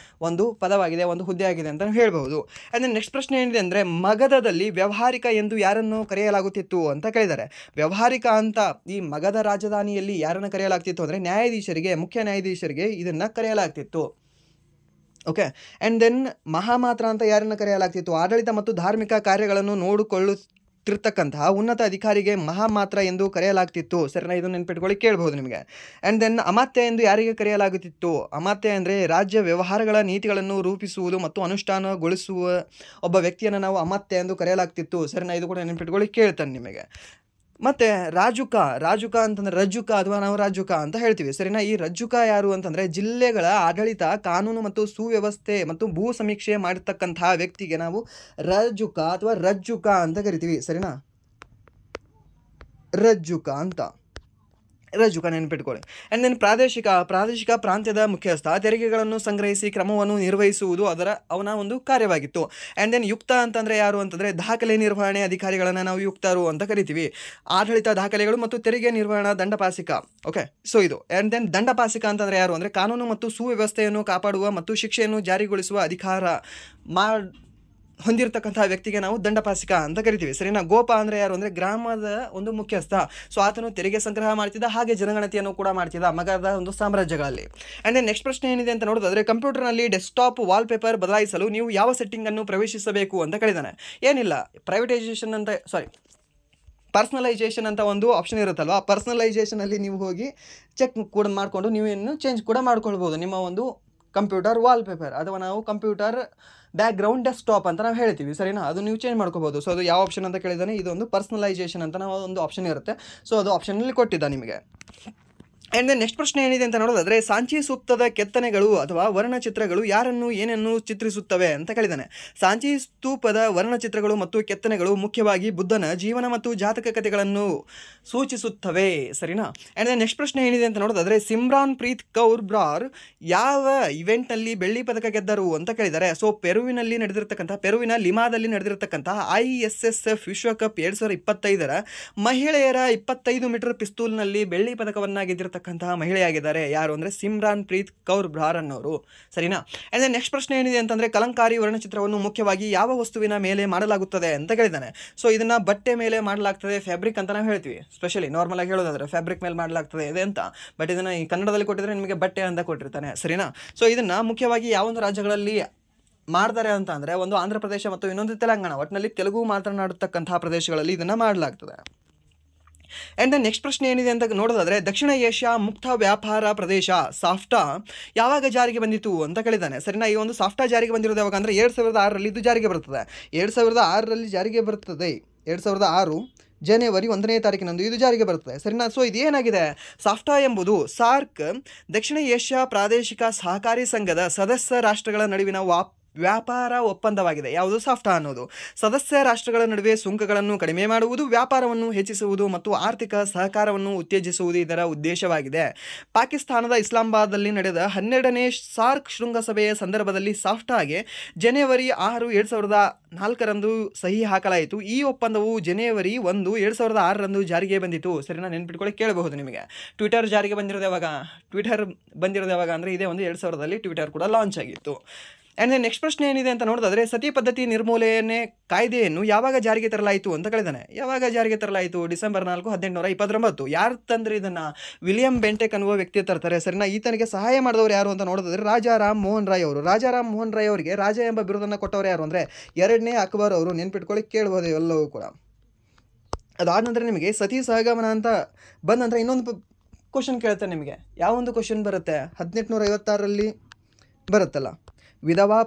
ಒಂದು ಪದವಾಗಿದೆ, ಒಂದು ಹುದ್ದೆ ಆಗಿದೆ ಅಂತ ಹೇಳ್ಬಹುದು. ಅಂದರೆ ನೆಕ್ಸ್ಟ್ ಪ್ರಶ್ನೆ ಏನಿದೆ ಅಂದರೆ, ಮಗಧದಲ್ಲಿ ವ್ಯಾವಹಾರಿಕ ಎಂದು ಯಾರನ್ನು ಕರೆಯಲಾಗುತ್ತಿತ್ತು ಅಂತ ಕೇಳಿದ್ದಾರೆ. ವ್ಯಾವಹಾರಿಕ ಅಂತ ಈ ಮಗಧ ರಾಜಧಾನಿಯಲ್ಲಿ ಯಾರನ್ನು ಕರೆಯಲಾಗ್ತಿತ್ತು ಅಂದರೆ ನ್ಯಾಯಾಧೀಶರಿಗೆ, ಮುಖ್ಯ ನ್ಯಾಯಾಧೀಶರಿಗೆ ಇದನ್ನು ಕರೆಯಲಾಗ್ತಿತ್ತು. ಓಕೆ, ಆ್ಯಂಡ್ ದೆನ್ ಮಹಾಮಾತ್ರ ಅಂತ ಯಾರನ್ನು ಕರೆಯಲಾಗ್ತಿತ್ತು, ಆಡಳಿತ ಮತ್ತು ಧಾರ್ಮಿಕ ಕಾರ್ಯಗಳನ್ನು ನೋಡಿಕೊಳ್ಳುತ್ತಿರ್ತಕ್ಕಂತಹ ಉನ್ನತ ಅಧಿಕಾರಿಗೆ ಮಹಾಮಾತ್ರ ಎಂದು ಕರೆಯಲಾಗ್ತಿತ್ತು. ಸರಿನಾ, ಇದನ್ನು ನೆನ್ಪಿಟ್ಕೊಳ್ಳಿ, ಕೇಳ್ಬೋದು ನಿಮಗೆ. ಆ್ಯಂಡ್ ದೆನ್ ಅಮಾತ್ಯ ಎಂದು ಯಾರಿಗೆ ಕರೆಯಲಾಗುತ್ತಿತ್ತು, ಅಮಾತ್ಯ ಅಂದರೆ ರಾಜ್ಯ ವ್ಯವಹಾರಗಳ ನೀತಿಗಳನ್ನು ರೂಪಿಸುವುದು ಮತ್ತು ಅನುಷ್ಠಾನಗೊಳಿಸುವ ಒಬ್ಬ ವ್ಯಕ್ತಿಯನ್ನು ನಾವು ಅಮಾತ್ಯ ಎಂದು ಕರೆಯಲಾಗ್ತಿತ್ತು. ಸರಿನಾ, ಇದು ಕೂಡ ನೆನ್ಪಿಟ್ಕೊಳ್ಳಿ, ಕೇಳ್ತಾನೆ ನಿಮಗೆ. ಮತ್ತು ರಾಜುಕ ಅಂತಂದರೆ ರಜ್ಜುಕ ಅಥವಾ ನಾವು ರಾಜುಕ ಅಂತ ಹೇಳ್ತೀವಿ. ಸರಿನಾ, ಈ ರಜ್ಜುಕ ಯಾರು ಅಂತಂದರೆ ಜಿಲ್ಲೆಗಳ ಆಡಳಿತ, ಕಾನೂನು ಮತ್ತು ಸುವ್ಯವಸ್ಥೆ ಮತ್ತು ಭೂ ಸಮೀಕ್ಷೆ ಮಾಡಿರ್ತಕ್ಕಂತಹ ವ್ಯಕ್ತಿಗೆ ನಾವು ರಜುಕ ಅಥವಾ ರಜ್ಜುಕ ಅಂತ ಕರಿತೀವಿ. ಸರಿನಾ, ರಜ್ಜುಕ ಅಂತ, ರಜ್ಜುಕ ನೆನ್ಪಿಟ್ಕೊಳ್ಳಿ. ಆ್ಯಂಡ್ ದೆನ್ ಪ್ರಾದೇಶಿಕ ಪ್ರಾಂತ್ಯದ ಮುಖ್ಯಸ್ಥ ತೆರಿಗೆಗಳನ್ನು ಸಂಗ್ರಹಿಸಿ ಕ್ರಮವನ್ನು ನಿರ್ವಹಿಸುವುದು ಅವನ ಒಂದು ಕಾರ್ಯವಾಗಿತ್ತು. ಆ್ಯಂಡ್ ದೆನ್ ಯುಕ್ತ ಅಂತಂದರೆ ಯಾರು ಅಂತಂದರೆ ದಾಖಲೆ ನಿರ್ವಹಣೆ ಅಧಿಕಾರಿಗಳನ್ನು ನಾವು ಯುಕ್ತರು ಅಂತ ಕರಿತೀವಿ. ಆಡಳಿತ ದಾಖಲೆಗಳು ಮತ್ತು ತೆರಿಗೆ ನಿರ್ವಹಣಾ ದಂಡಪಾಸಿಕ. ಓಕೆ, ಸೊ ಇದು. ಆ್ಯಂಡ್ ದೆನ್ ದಂಡಪಾಸಿಕ ಅಂತಂದರೆ ಯಾರು ಅಂದರೆ ಕಾನೂನು ಮತ್ತು ಸುವ್ಯವಸ್ಥೆಯನ್ನು ಕಾಪಾಡುವ ಮತ್ತು ಶಿಕ್ಷೆಯನ್ನು ಜಾರಿಗೊಳಿಸುವ ಅಧಿಕಾರ ಹೊಂದಿರತಕ್ಕಂತಹ ವ್ಯಕ್ತಿಗೆ ನಾವು ದಂಡಪಾಸಿಕ ಅಂತ ಕರಿತೀವಿ. ಸರಿನಾ, ಗೋಪ ಅಂದರೆ ಯಾರು ಅಂದರೆ ಗ್ರಾಮದ ಒಂದು ಮುಖ್ಯಸ್ಥ. ಸೊ ಆತನು ತೆರಿಗೆ ಸಂಗ್ರಹ ಮಾಡ್ತಿದ್ದ, ಹಾಗೆ ಜನಗಣತಿಯನ್ನು ಕೂಡ ಮಾಡ್ತಿದ್ದ ಮಗಧದ ಒಂದು ಸಾಮ್ರಾಜ್ಯಗಳಲ್ಲಿ. ಆ್ಯಂಡ್ ದೆನ್ ನೆಕ್ಸ್ಟ್ ಪ್ರಶ್ನೆ ಏನಿದೆ ಅಂತ ನೋಡೋದಾದರೆ, ಕಂಪ್ಯೂಟರ್ನಲ್ಲಿ ಡೆಸ್ಕ್ಟಾಪ್ ವಾಲ್ಪೇಪರ್ ಬದಲಾಯಿಸಲು ನೀವು ಯಾವ ಸೆಟ್ಟಿಂಗನ್ನು ಪ್ರವೇಶಿಸಬೇಕು ಅಂತ ಕೇಳಿದ್ದಾನೆ. ಏನಿಲ್ಲ, ಪರ್ಸನಲೈಸೇಷನ್ ಅಂತ ಒಂದು ಆಪ್ಷನ್ ಇರುತ್ತಲ್ವ, ಪರ್ಸನಲೈಸೇಷನಲ್ಲಿ ನೀವು ಹೋಗಿ ಚೆಕ್ ಕೂಡ ಮಾಡಿಕೊಂಡು ನೀವೇನು ಚೇಂಜ್ ಕೂಡ ಮಾಡ್ಕೊಳ್ಬೋದು ನಿಮ್ಮ ಒಂದು ಕಂಪ್ಯೂಟರ್ ವಾಲ್ಪೇಪರ್, ಅಥವಾ ನಾವು ಕಂಪ್ಯೂಟರ್ ಬ್ಯಾಕ್ಗ್ರೌಂಡ್ ಡೆಸ್ಕ್ಟಾಪ್ ಅಂತ ನಾವು ಹೇಳ್ತೀವಿ. ಸರಿನಾ, ಅದು ನೀವು ಚೇಂಜ್ ಮಾಡ್ಕೋಬೋದು. ಸೊ ಅದು ಯಾವ ಆಪ್ಷನ್ ಅಂತ ಕೇಳಿದಾನೆ, ಇದೊಂದು ಪರ್ಸನಲೈಸೇಷನ್ ಅಂತ ನಾವು ಒಂದು ಆಪ್ಷನ್ ಇರುತ್ತೆ. ಸೊ ಅದು ಆಪ್ಷನಲ್ಲಿ ಕೊಟ್ಟಿದ್ದ ನಿಮಗೆ. ಆ್ಯಂಡ್ ದೆನ್ ನೆಕ್ಸ್ಟ್ ಪ್ರಶ್ನೆ ಏನಿದೆ ಅಂತ ನೋಡೋದಾದರೆ, ಸಾಂಚಿ ಸೂಕ್ತದ ಕೆತ್ತನೆಗಳು ಅಥವಾ ವರ್ಣಚಿತ್ರಗಳು ಯಾರನ್ನು ಏನನ್ನು ಚಿತ್ರಿಸುತ್ತವೆ ಅಂತ ಕೇಳಿದ್ದಾನೆ. ಸಾಂಚಿ ಸ್ತೂಪದ ವರ್ಣಚಿತ್ರಗಳು ಮತ್ತು ಕೆತ್ತನೆಗಳು ಮುಖ್ಯವಾಗಿ ಬುದ್ಧನ ಜೀವನ ಮತ್ತು ಜಾತಕ ಕಥೆಗಳನ್ನು ಸೂಚಿಸುತ್ತವೆ. ಸರಿನಾ. ಆ್ಯಂಡ್ ದೆನ್ ನೆಕ್ಸ್ಟ್ ಪ್ರಶ್ನೆ ಏನಿದೆ ಅಂತ ನೋಡೋದಾದರೆ, ಸಿಮ್ರಾನ್ ಪ್ರೀತ್ ಕೌರ್ ಬ್ರಾರ್ ಯಾವ ಇವೆಂಟ್ನಲ್ಲಿ ಬೆಳ್ಳಿ ಪದಕ ಗೆದ್ದರು ಅಂತ ಕೇಳಿದ್ದಾರೆ. ಸೊ ಪೆರುವಿನ ಲಿಮಾದಲ್ಲಿ ನಡೆದಿರತಕ್ಕಂತಹ ISSF ವಿಶ್ವಕಪ್ 2025ರ ಮಹಿಳೆಯರ 25 ಮೀಟರ್ ಪಿಸ್ತೂಲ್ನಲ್ಲಿ ಬೆಳ್ಳಿ ಪದಕವನ್ನು ಗೆದ್ದಿರತಕ್ಕಂತಹ ಮಹಿಳೆಯಾಗಿದ್ದಾರೆ. ಯಾರು ಅಂದರೆ ಸಿಮ್ರಾನ್ ಪ್ರೀತ್ ಕೌರ್ ಬ್ರಾರ್ ಅನ್ನೋರು. ಸರಿನಾ. ಆ್ಯಂಡ್ ದೆನ್ ನೆಕ್ಸ್ಟ್ ಪ್ರಶ್ನೆ ಏನಿದೆ ಅಂತಂದರೆ, ಕಲಂಕಾರಿ ವರ್ಣಚಿತ್ರವನ್ನು ಮುಖ್ಯವಾಗಿ ಯಾವ ವಸ್ತುವಿನ ಮೇಲೆ ಮಾಡಲಾಗುತ್ತದೆ ಅಂತ ಕೇಳಿದ್ದಾನೆ. ಸೊ ಇದನ್ನು ಬಟ್ಟೆ ಮೇಲೆ ಮಾಡಲಾಗ್ತದೆ, ಫ್ಯಾಬ್ರಿಕ್ ಅಂತ ನಾವು ಹೇಳ್ತೀವಿ. ಸ್ಪೆಷಲಿ ನಾರ್ಮಲ್ ಆಗಿ ಹೇಳೋದಾದ್ರೆ ಫ್ಯಾಬ್ರಿಕ್ ಮೇಲೆ ಮಾಡಲಾಗ್ತದೆ ಇದೆ ಅಂತ. ಬಟ್ ಇದನ್ನು ಈ ಕನ್ನಡದಲ್ಲಿ ಕೊಟ್ಟಿದ್ರೆ ನಿಮಗೆ ಬಟ್ಟೆ ಅಂತ ಕೊಟ್ಟಿರ್ತಾನೆ. ಸರಿನಾ. ಸೊ ಇದನ್ನು ಮುಖ್ಯವಾಗಿ ಯಾವೊಂದು ರಾಜ್ಯಗಳಲ್ಲಿ ಮಾಡ್ತಾರೆ ಅಂತ ಅಂದರೆ, ಒಂದು ಆಂಧ್ರ ಪ್ರದೇಶ ಮತ್ತು ಇನ್ನೊಂದು ತೆಲಂಗಾಣ, ಒಟ್ಟಿನಲ್ಲಿ ತೆಲುಗು ಮಾತನಾಡತಕ್ಕಂತಹ ಪ್ರದೇಶಗಳಲ್ಲಿ ಇದನ್ನು ಮಾಡಲಾಗ್ತದೆ. ಆ್ಯಂಡ್ ದೆನ್ ನೆಕ್ಸ್ಟ್ ಪ್ರಶ್ನೆ ಏನಿದೆ ಅಂತ ನೋಡೋದಾದರೆ, ದಕ್ಷಿಣ ಏಷ್ಯಾ ಮುಕ್ತ ವ್ಯಾಪಾರ ಪ್ರದೇಶ ಸಾಫ್ಟಾ ಯಾವಾಗ ಜಾರಿಗೆ ಬಂದಿತು ಅಂತ ಕೇಳಿದ್ದಾನೆ. ಸರಿನಾ. ಈ ಒಂದು ಸಾಫ್ಟಾ ಜಾರಿಗೆ ಬಂದಿರೋದು ಯಾವಾಗ ಅಂದರೆ 2006ರಲ್ಲಿ ಇದು ಜಾರಿಗೆ ಬರ್ತದೆ. 2006ರಲ್ಲಿ ಜಾರಿಗೆ ಬರ್ತದೆ. 2006 ಜನವರಿ 1ನೇ ತಾರೀಕಿನಂದು ಇದು ಜಾರಿಗೆ ಬರುತ್ತದೆ. ಸರಿನಾ. ಸೊ ಇದೇನಾಗಿದೆ, ಸಾಫ್ಟಾ ಎಂಬುದು ಸಾರ್ಕ್ ದಕ್ಷಿಣ ಏಷ್ಯಾ ಪ್ರಾದೇಶಿಕ ಸಹಕಾರಿ ಸಂಘದ ಸದಸ್ಯ ರಾಷ್ಟ್ರಗಳ ನಡುವಿನ ವ್ಯಾಪಾರ ಒಪ್ಪಂದವಾಗಿದೆ. ಯಾವುದು ಸಾಫ್ಟಾ ಅನ್ನೋದು. ಸದಸ್ಯ ರಾಷ್ಟ್ರಗಳ ನಡುವೆ ಸುಂಕಗಳನ್ನು ಕಡಿಮೆ ಮಾಡುವುದು, ವ್ಯಾಪಾರವನ್ನು ಹೆಚ್ಚಿಸುವುದು ಮತ್ತು ಆರ್ಥಿಕ ಸಹಕಾರವನ್ನು ಉತ್ತೇಜಿಸುವುದು ಇದರ ಉದ್ದೇಶವಾಗಿದೆ. ಪಾಕಿಸ್ತಾನದ ಇಸ್ಲಾಮಾಬಾದ್ನಲ್ಲಿ ನಡೆದ 12ನೇ ಸಾರ್ಕ್ ಶೃಂಗಸಭೆಯ ಸಂದರ್ಭದಲ್ಲಿ ಸಾಫ್ಟಾಗೆ ಜನವರಿ 6, 2004ರಂದು ಸಹಿ ಹಾಕಲಾಯಿತು. ಈ ಒಪ್ಪಂದವು ಜನವರಿ 1, 2006ರಂದು ಜಾರಿಗೆ ಬಂದಿತು. ಸರಿನಾ, ನೆನ್ಪಿಟ್ಕೊಳ್ಳಿ, ಕೇಳಬಹುದು ನಿಮಗೆ. ಟ್ವಿಟರ್ ಜಾರಿಗೆ ಬಂದಿರೋದು ಯಾವಾಗ ಅಂದರೆ ಇದೇ ಒಂದು 2000ರಲ್ಲಿ ಟ್ವಿಟರ್ ಕೂಡ ಲಾಂಚ್ ಆಗಿತ್ತು. ಆ್ಯಂಡ್ ದೆನ್ ನೆಕ್ಸ್ಟ್ ಪ್ರಶ್ನೆ ಏನಿದೆ ಅಂತ ನೋಡೋದಾದರೆ, ಸತಿ ಪದ್ಧತಿ ನಿರ್ಮೂಲನೆ ಕಾಯ್ದೆಯನ್ನು ಯಾವಾಗ ಜಾರಿಗೆ ತರಲಾಯಿತು ಅಂತ ಕೇಳಿದಾನೆ. ಯಾವಾಗ ಜಾರಿಗೆ ತರಲಾಯಿತು? ಡಿಸೆಂಬರ್ 4, 1829. ಯಾರು ತಂದ್ರೆ ಇದನ್ನು? ವಿಲಿಯಂ ಬೆಂಟೆಕ್ ಅನ್ನುವ ವ್ಯಕ್ತಿ ತರ್ತಾರೆ. ಸರಿನಾ. ಈತನಿಗೆ ಸಹಾಯ ಮಾಡಿದವರು ಯಾರು ಅಂತ ನೋಡೋದಾದರೆ ರಾಜಾರಾಮ್ ಮೋಹನ್ ರಾಯ್ ಅವರು. ರಾಜಾರಾಮ್ ಮೋಹನ್ ರಾಯ್ ಅವರಿಗೆ ರಾಜ ಎಂಬ ಬಿರುದನ್ನು ಕೊಟ್ಟವರು ಯಾರು ಅಂದರೆ 2ನೇ ಅಕ್ಬರ್ ಅವರು. ನೆನ್ಪಿಟ್ಕೊಳ್ಳಿ, ಕೇಳ್ಬೋದು ಎಲ್ಲವೂ ಕೂಡ. ಅದಾದ ನಂತರ ನಿಮಗೆ ಸತಿ ಸಹಗಮನ ಅಂತ ಬಂದ ನಂತರ ಇನ್ನೊಂದು ಕ್ವಶನ್ ಕೇಳ್ತಾರೆ ನಿಮಗೆ. ಯಾವೊಂದು ಕ್ವಶನ್ ಬರುತ್ತೆ? 1856ರಲ್ಲಿ ಬರುತ್ತಲ್ಲ, ವಿಧವಾ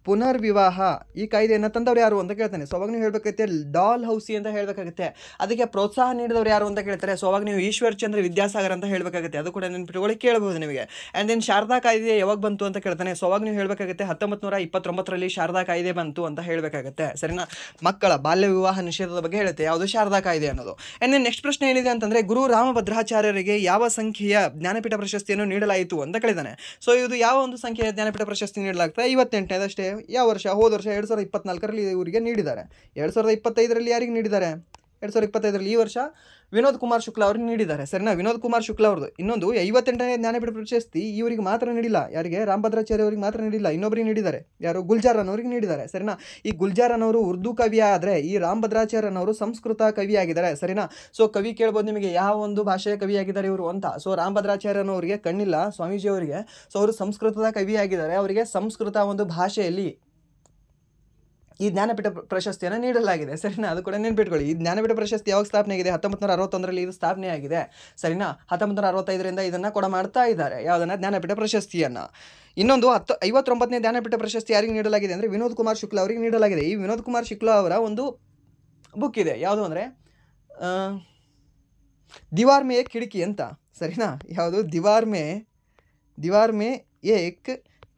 ಪುನರ್ವಿವಾಹ ಈ ಕಾಯ್ದೆಯನ್ನು ತಂದವ್ರು ಯಾರು ಅಂತ ಕೇಳ್ತಾನೆ. ಸೊ ಅವಾಗ ನೀವು ಹೇಳಬೇಕಾಗುತ್ತೆ ಡಾಲ್ ಹೌಸಿ ಅಂತ ಹೇಳಬೇಕಾಗುತ್ತೆ. ಅದಕ್ಕೆ ಪ್ರೋತ್ಸಾಹ ನೀಡಿದವರು ಯಾರು ಅಂತ ಕೇಳ್ತಾರೆ. ಸೊ ಅವಾಗ ನೀವು ಈಶ್ವರ್ ಚಂದ್ರ ವಿದ್ಯಾಸಾಗರ್ ಅಂತ ಹೇಳಬೇಕಾಗುತ್ತೆ. ಅದು ಕೂಡ ನೆನಪಿಟ್ಕೊಳ್ಳಿ ಕೇಳಬಹುದು ನಿಮಗೆ. ಆ್ಯಂಡ್ ದೆನ್ ಶಾರದಾ ಕಾಯ್ದೆ ಯಾವಾಗ ಬಂತು ಅಂತ ಕೇಳ್ತಾನೆ. ಸೊ ಅವಾಗ ನೀವು ಹೇಳಬೇಕಾಗುತ್ತೆ 1929ರಲ್ಲಿ ಶಾರದಾ ಕಾಯ್ದೆ ಬಂತು ಅಂತ ಹೇಳಬೇಕಾಗುತ್ತೆ. ಸರಿನಾ? ಮಕ್ಕಳ ಬಾಲ್ಯ ವಿವಾಹ ನಿಷೇಧದ ಬಗ್ಗೆ ಹೇಳುತ್ತೆ ಯಾವುದು ಶಾರದಾ ಕಾಯ್ದೆ ಅನ್ನೋದು. ಆ್ಯಂಡ್ ದೆನ್ ನೆಕ್ಸ್ಟ್ ಪ್ರಶ್ನೆ ಏನಿದೆ ಅಂತಂದರೆ ಗುರು ರಾಮಭದ್ರಾಚಾರ್ಯರಿಗೆ ಯಾವ ಸಂಖ್ಯೆಯ ಜ್ಞಾನಪೀಠ ಪ್ರಶಸ್ತಿಯನ್ನು ನೀಡಲಾಯಿತು ಅಂತ ಕೇಳಿದಾನೆ. ಸೊ ಇದು ಯಾವ ಒಂದು ಸಂಖ್ಯೆಯ ಜ್ಞಾನಪೀಠ ಪ್ರಶಸ್ತಿ ನೀಡಲಾಗ್ತದೆ? 58ನೇದಷ್ಟೇ. ಯಾವ ವರ್ಷ? ಹೋದ ವರ್ಷ 2024ರಲ್ಲಿ ಇವರಿಗೆ ನೀಡಿದ್ದಾರೆ. 2025ರಲ್ಲಿ ಯಾರಿಗೆ ನೀಡಿದ್ದಾರೆ? 2025ರಲ್ಲಿ ಈ ವರ್ಷ ವಿನೋದ್ ಕುಮಾರ್ ಶುಕ್ಲಾ ಅವ್ರಿಗೆ ನೀಡಿದ್ದಾರೆ. ಸರಿನಾ? ವಿನೋದ್ ಕುಮಾರ್ ಶುಕ್ಲಾ ಅವ್ರದ್ದು. ಇನ್ನೊಂದು 58ನೇ ಜ್ಞಾನಪೀಠ ಪ್ರಶಸ್ತಿ ಇವರಿಗೆ ಮಾತ್ರ ನೀಡಿಲ್ಲ. ಯಾರಿಗೆ? ರಾಮಭದ್ರಾಚಾರ್ಯ ಅವರಿಗೆ ಮಾತ್ರ ನೀಡಿಲ್ಲ, ಇನ್ನೊಬ್ಬರಿಗೆ ನೀಡಿದ್ದಾರೆ. ಯಾರು? ಗುಲ್ಜಾರ್ ಅನ್ನೋರಿಗೆ ನೀಡಿದ್ದಾರೆ. ಸರಿನಾ? ಈ ಗುಲ್ಜಾರ್ ಅನ್ನೋರು ಉರ್ದು ಕವಿ ಆದರೆ ಈ ರಾಮಭದ್ರಾಚಾರ್ಯ ಅನ್ನೋರು ಸಂಸ್ಕೃತ ಕವಿ ಆಗಿದ್ದಾರೆ. ಸರಿನಾ? ಸೊ ಕವಿ ಕೇಳ್ಬೋದು ನಿಮಗೆ ಯಾವ ಒಂದು ಭಾಷೆಯ ಕವಿ ಆಗಿದ್ದಾರೆ ಇವರು ಅಂತ. ಸೊ ರಾಮಭದ್ರಾಚಾರ್ಯ ಅನ್ನೋರಿಗೆ ಕಣ್ಣಿಲ್ಲ ಸ್ವಾಮೀಜಿ ಅವರಿಗೆ. ಸೊ ಅವರು ಸಂಸ್ಕೃತದ ಕವಿ ಆಗಿದ್ದಾರೆ. ಅವರಿಗೆ ಸಂಸ್ಕೃತ ಒಂದು ಭಾಷೆಯಲ್ಲಿ ಈ ಜ್ಞಾನಪೀಠ ಪ್ರಶಸ್ತಿಯನ್ನು ನೀಡಲಾಗಿದೆ. ಸರಿನಾ? ಅದು ಕೂಡ ನೆನ್ಪಿಟ್ಕೊಳ್ಳಿ. ಈ ಜ್ಞಾನಪೀಠ ಪ್ರಶಸ್ತಿ ಯಾವಾಗ ಸ್ಥಾಪನೆ ಆಗಿದೆ? 1961ರಲ್ಲಿ ಇದು ಸ್ಥಾಪನೆ ಆಗಿದೆ. ಸರಿನಾ? 1965ರಿಂದ ಇದನ್ನು ಕೂಡ ಮಾಡ್ತಾ ಇದ್ದಾರೆ. ಯಾವುದನ್ನು? ಜ್ಞಾನಪೀಠ ಪ್ರಶಸ್ತಿಯನ್ನು. ಇನ್ನೊಂದು 59ನೇ ಜ್ಞಾನಪೀಠ ಪ್ರಶಸ್ತಿ ಯಾರಿಗೆ ನೀಡಲಾಗಿದೆ ಅಂದರೆ ವಿನೋದ್ ಕುಮಾರ್ ಶುಕ್ಲಾ ಅವರಿಗೆ ನೀಡಲಾಗಿದೆ. ಈ ವಿನೋದ್ ಕುಮಾರ್ ಶುಕ್ಲಾ ಅವರ ಒಂದು ಬುಕ್ ಇದೆ. ಯಾವುದು ಅಂದರೆ ದೀವಾರ್ ಮೇ ಏಕ್ ಖಿಡ್ಕಿ ಅಂತ. ಸರಿನಾ? ಯಾವುದು? ದೀವಾರ್ ಮೇ ಏಕ್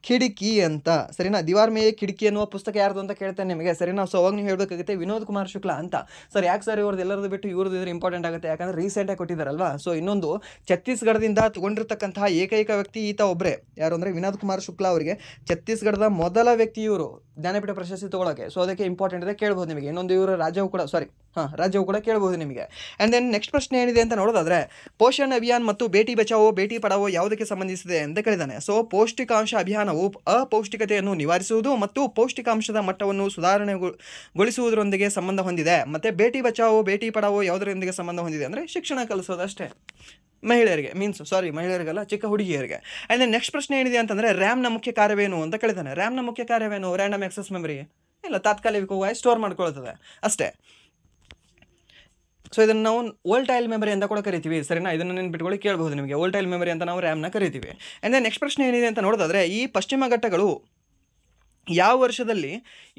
ಖಿಡ್ಕಿ ಅಂತ. ಸರಿನಾ? ದೀವಾರ್ ಮೇ ಖಿಡ್ಕಿ ಅನ್ನುವ ಪುಸ್ತಕ ಯಾರ್ದು ಅಂತ ಕೇಳ್ತೇನೆ ನಿಮಗೆ. ಸರಿನಾ? ಸೊ ಅವಾಗ ನೀವು ಹೇಳಬೇಕಾಗುತ್ತೆ ವಿನೋದ್ ಕುಮಾರ್ ಶುಕ್ಲಾ ಅಂತ. ಸರ್ ಯಾಕೆ ಸರ್ ಇವ್ರದ್ದು ಎಲ್ಲರದ್ದು ಬಿಟ್ಟು ಇವ್ರದ್ದು ಇದ್ರೆ ಇಂಪಾರ್ಟೆಂಟ್ ಆಗುತ್ತೆ? ಯಾಕಂದರೆ ರೀಸೆಂಟಾಗಿ ಕೊಟ್ಟಿದ್ದಾರಲ್ವಾ. ಸೊ ಇನ್ನೊಂದು ಛತ್ತೀಸ್ಗಢದಿಂದ ತಗೊಂಡಿರ್ತಕ್ಕಂತಹ ಏಕೈಕ ವ್ಯಕ್ತಿ ಈತ ಒಬ್ಬರೇ. ಯಾರು ಅಂದರೆ ವಿನೋದ್ ಕುಮಾರ್ ಶುಕ್ಲಾ ಅವರಿಗೆ ಛತ್ತೀಸ್ಗಢದ ಮೊದಲ ವ್ಯಕ್ತಿ ಇವರು ಜ್ಞಾನಪೀಠ ಪ್ರಶಸ್ತಿ ತೊಗೊಳಕ್ಕೆ. ಸೊ ಅದಕ್ಕೆ ಇಂಪಾರ್ಟೆಂಟ್ ಇದೆ, ಕೇಳ್ಬೋದು ನಿಮಗೆ. ಇನ್ನೊಂದು ಇವರು ರಾಜ್ಯವು ಕೂಡ ಕೇಳಬಹುದು ನಿಮಗೆ. ಆ್ಯಂಡ್ ದೆನ್ ನೆಕ್ಸ್ಟ್ ಪ್ರಶ್ನೆ ಏನಿದೆ ಅಂತ ನೋಡೋದಾದರೆ ಪೋಷಣ್ ಅಭಿಯಾನ್ ಮತ್ತು ಬೇಟಿ ಬಚಾವೋ ಬೇಟಿ ಪಢಾವೋ ಯಾವುದಕ್ಕೆ ಸಂಬಂಧಿಸಿದೆ ಅಂತ ಕೇಳಿದ್ದಾನೆ. ಸೊ ಪೌಷ್ಟಿಕಾಂಶ ಅಭಿಯಾನವು ಅಪೌಷ್ಟಿಕತೆಯನ್ನು ನಿವಾರಿಸುವುದು ಮತ್ತು ಪೌಷ್ಟಿಕಾಂಶದ ಮಟ್ಟವನ್ನು ಸುಧಾರಣೆಗೊಳಿಸುವುದರೊಂದಿಗೆ ಸಂಬಂಧ ಹೊಂದಿದೆ. ಮತ್ತು ಬೇಟಿ ಬಚಾವೋ ಬೇಟಿ ಪಢಾವೋ ಯಾವುದರೊಂದಿಗೆ ಸಂಬಂಧ ಹೊಂದಿದೆ ಅಂದರೆ ಶಿಕ್ಷಣ ಕಲಿಸೋದಷ್ಟೇ ಮಹಿಳೆಯರಿಗೆ. ಮಹಿಳೆಯರಿಗಲ್ಲ, ಚಿಕ್ಕ ಹುಡುಗಿಯರಿಗೆ. ಆ್ಯಂಡ್ ದೆನ್ ನೆಕ್ಸ್ಟ್ ಪ್ರಶ್ನೆ ಏನಿದೆ ಅಂತಂದರೆ ರ್ಯಾಮ್ನ ಮುಖ್ಯ ಕಾರ್ಯವೇನು ಅಂತ ಕೇಳಿದ್ದಾನೆ. ರ್ಯಾಮ್ನ ಮುಖ್ಯ ಕಾರ್ಯವೇನು? ರ್ಯಾಂಡಮ್ ಆಕ್ಸೆಸ್ ಮೆಮರಿ ಇಲ್ಲ, ತಾತ್ಕಾಲಿಕವಾಗಿ ಸ್ಟೋರ್ ಮಾಡ್ಕೊಳ್ತದೆ ಅಷ್ಟೇ. ಸೊ ಇದನ್ನು ನಾವು ವೋಲ್ಟೈಲ್ ಮೆಮರಿ ಅಂತ ಕೂಡ ಕರಿತೀವಿ. ಸರಿನಾ? ಇದನ್ನು ನೆನ್ಪಿಟ್ಕೊಳ್ಳಿ ಕೇಳಬಹುದು ನಿಮಗೆ. ವೋಲ್ಟೈಲ್ ಮೆಮರಿ ಅಂತ ನಾವು ರ್ಯಾಮ್ನ ಕರಿತೀವಿ. ಆ್ಯಂಡ್ ದೆನ್ ನೆಕ್ಸ್ಟ್ ಪ್ರಶ್ನೆ ಏನಿದೆ ಅಂತ ನೋಡೋದಾದರೆ ಈ ಪಶ್ಚಿಮ ಘಟ್ಟಗಳು ಯಾವ ವರ್ಷದಲ್ಲಿ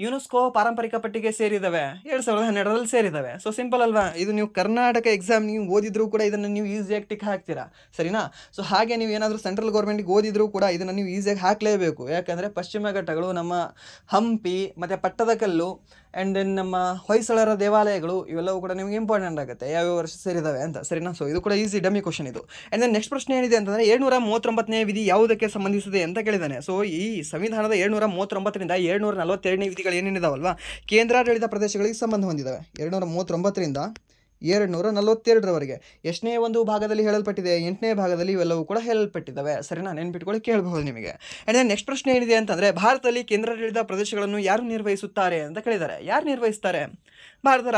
ಯುನೆಸ್ಕೋ ಪಾರಂಪರಿಕ ಪಟ್ಟಿಗೆ ಸೇರಿದ್ದಾವೆ? 2012ರಲ್ಲಿ ಸೇರಿದ್ದಾವೆ. ಸೊ ಸಿಂಪಲ್ ಅಲ್ವಾ? ಇದು ನೀವು ಕರ್ನಾಟಕ ಎಕ್ಸಾಮ್ ನೀವು ಓದಿದ್ರೂ ಕೂಡ ಇದನ್ನು ನೀವು ಈಸಿಯಾಗಿ ಟಿಕ್ ಹಾಕ್ತೀರಾ. ಸರಿನಾ? ಸೊ ಹಾಗೆ ನೀವು ಏನಾದರೂ ಸೆಂಟ್ರಲ್ ಗೌರ್ಮೆಂಟಿಗೆ ಓದಿದ್ರೂ ಕೂಡ ಇದನ್ನು ನೀವು ಈಸಿಯಾಗಿ ಹಾಕಲೇಬೇಕು. ಯಾಕಂದರೆ ಪಶ್ಚಿಮ ಘಟ್ಟಗಳು ನಮ್ಮ ಹಂಪಿ ಮತ್ತು ಪಟ್ಟದಕಲ್ಲು ಆ್ಯಂಡ್ ದೆನ್ ನಮ್ಮ ಹೊಯ್ಸಳರ ದೇವಾಲಯಗಳು ಇವೆಲ್ಲವೂ ಕೂಡ ನಿಮಗೆ ಇಂಪಾರ್ಟೆಂಟ್ ಆಗುತ್ತೆ ಯಾವ್ಯಾವ ವರ್ಷ ಸೇರಿದ್ದಾವೆ ಅಂತ. ಸರಿನಾ? ಸೊ ಇದು ಕೂಡ ಈಸಿ ಡಮ್ಮಿ ಕ್ವಶನ್ ಇದು. ಆ್ಯಂಡ್ ದೆನ್ ನೆಕ್ಸ್ಟ್ ಪ್ರಶ್ನೆ ಏನಿದೆ ಅಂತಂದರೆ 739ನೇ ವಿಧಿ ಯಾವುದಕ್ಕೆ ಸಂಬಂಧಿಸಿದೆ ಅಂತ ಕೇಳಿದ್ದಾನೆ. ಸೊ ಈ ಸಂವಿಧಾನದ 739ರಿಂದ 742ನೇ ವಿಧಿಗಳು ಏನೇನಿದಾವಲ್ವಾ ಕೇಂದ್ರಾಡಳಿತ ಪ್ರದೇಶಗಳಿಗೆ ಸಂಬಂಧ ಹೊಂದಿದ್ದಾವೆ. 739ರಿಂದ 742ರವರೆಗೆ ಎಷ್ಟನೇ ಒಂದು ಭಾಗದಲ್ಲಿ ಹೇಳಲ್ಪಟ್ಟಿದೆ? 8ನೇ ಭಾಗದಲ್ಲಿ ಇವೆಲ್ಲವೂ ಕೂಡ ಹೇಳಲ್ಪಟ್ಟಿದ್ದಾವೆ. ಸರಿನಾ? ನೆನ್ಪಿಟ್ಕೊಳ್ಳಿ ಕೇಳಬಹುದು ನಿಮಗೆ. ಆ್ಯಂಡ್ ದೆನ್ ನೆಕ್ಸ್ಟ್ ಪ್ರಶ್ನೆ ಏನಿದೆ ಅಂತಂದರೆ ಭಾರತದಲ್ಲಿ ಕೇಂದ್ರಾಡಳಿತ ಪ್ರದೇಶಗಳನ್ನು ಯಾರು ನಿರ್ವಹಿಸುತ್ತಾರೆ ಅಂತ ಕೇಳಿದ್ದಾರೆ. ಯಾರು ನಿರ್ವಹಿಸ್ತಾರೆ? ಭಾರತದ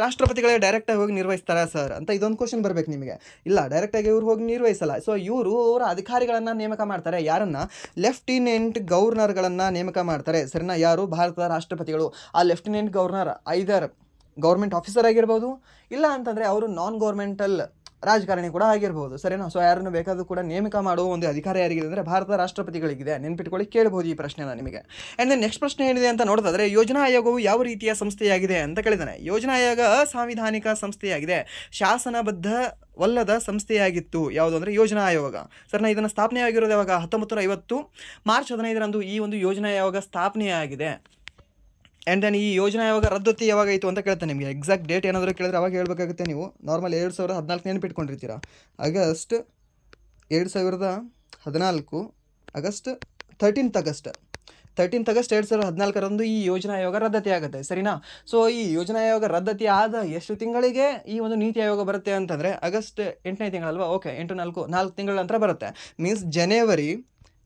ರಾಷ್ಟ್ರಪತಿಗಳೇ ಡೈರೆಕ್ಟಾಗಿ ಹೋಗಿ ನಿರ್ವಹಿಸ್ತಾರಾ ಸರ್ ಅಂತ ಇದೊಂದು ಕ್ವಶನ್ ಬರಬೇಕು ನಿಮಗೆ. ಇಲ್ಲ, ಡೈರೆಕ್ಟಾಗಿ ಇವ್ರು ಹೋಗಿ ನಿರ್ವಹಿಸಲ್ಲ. ಸೊ ಇವರು ಅವರ ಅಧಿಕಾರಿಗಳನ್ನು ನೇಮಕ ಮಾಡ್ತಾರೆ. ಯಾರನ್ನು? ಲೆಫ್ಟಿನೆಂಟ್ ಗವರ್ನರ್ಗಳನ್ನು ನೇಮಕ ಮಾಡ್ತಾರೆ. ಸರಿನಾ? ಯಾರು? ಭಾರತದ ರಾಷ್ಟ್ರಪತಿಗಳು. ಆ ಲೆಫ್ಟಿನೆಂಟ್ ಗವರ್ನರ್ ಐದರ್ ಗೌರ್ಮೆಂಟ್ ಆಫೀಸರ್ ಆಗಿರ್ಬೋದು, ಇಲ್ಲ ಅಂತಂದರೆ ಅವರು ನಾನ್ ಗೌರ್ಮೆಂಟಲ್ ರಾಜಕಾರಣಿ ಕೂಡ ಆಗಿರ್ಬೋದು. ಸರಿನಾ? ಸೊ ಯಾರನ್ನು ಬೇಕಾದರೂ ಕೂಡ ನೇಮಕ ಮಾಡುವ ಒಂದು ಅಧಿಕಾರ ಯಾರಿಗಿದೆ ಅಂದರೆ ಭಾರತದ ರಾಷ್ಟ್ರಪತಿಗಳಿಗಿದೆ. ನೆನ್ಪಿಟ್ಕೊಳ್ಳಿ ಕೇಳಬಹುದು ಈ ಪ್ರಶ್ನೆನ ನಿಮಗೆ. ಆ್ಯಂಡ್ ದೆನ್ ನೆಕ್ಸ್ಟ್ ಪ್ರಶ್ನೆ ಏನಿದೆ ಅಂತ ನೋಡೋದಾದರೆ ಯೋಜನಾ ಆಯೋಗವು ಯಾವ ರೀತಿಯ ಸಂಸ್ಥೆಯಾಗಿದೆ ಅಂತ ಕೇಳಿದ್ದಾನೆ. ಯೋಜನಾ ಆಯೋಗ ಅಸಾಂವಿಧಾನಿಕ ಸಂಸ್ಥೆಯಾಗಿದೆ, ಶಾಸನಬದ್ಧವಲ್ಲದ ಸಂಸ್ಥೆಯಾಗಿತ್ತು. ಯಾವುದು ಅಂದರೆ ಯೋಜನಾ ಆಯೋಗ. ಸರಿನಾ? ಇದನ್ನು ಸ್ಥಾಪನೆ ಆಗಿರೋದು ಯಾವಾಗ? 1950 ಮಾರ್ಚ್ 15ರಂದು ಈ ಒಂದು ಯೋಜನಾ ಆಯೋಗ ಸ್ಥಾಪನೆಯಾಗಿದೆ. ಆ್ಯಂಡ್ ದೆನ್ ಈ ಯೋಜನಾ ಆಯೋಗ ರದ್ದತಿ ಯಾವಾಗಾಯಿತು ಅಂತ ಕೇಳ್ತಾನೆ ನಿಮಗೆ. ಎಕ್ಸಾಕ್ಟ್ ಡೇಟ್ ಏನಾದರೂ ಕೇಳಿದ್ರೆ ಅವಾಗ ಹೇಳಬೇಕಾಗುತ್ತೆ ನೀವು. ನಾರ್ಮಲ್ 2014 ನೆನಪಿಟ್ಕೊಂಡಿರ್ತೀರ. ಆಗಸ್ಟ್ 2014 ಆಗಸ್ಟ್ 13th ಆಗಸ್ಟ್ 2014ರಂದು ಈ ಯೋಜನಾ ಆಯೋಗ ರದ್ದತಿ ಆಗುತ್ತೆ. ಸರಿನಾ? ಸೊ ಈ ಯೋಜನಾ ಆಯೋಗ ರದ್ದತಿ ಆದ ಎಷ್ಟು ತಿಂಗಳಿಗೆ ಈ ಒಂದು ನೀತಿ ಆಯೋಗ ಬರುತ್ತೆ ಅಂತಂದರೆ ಆಗಸ್ಟ್ 8ನೇ ತಿಂಗಳಲ್ವಾ? ಓಕೆ, 4 ತಿಂಗಳ ನಂತರ ಬರುತ್ತೆ. ಮೀನ್ಸ್ ಜನವರಿ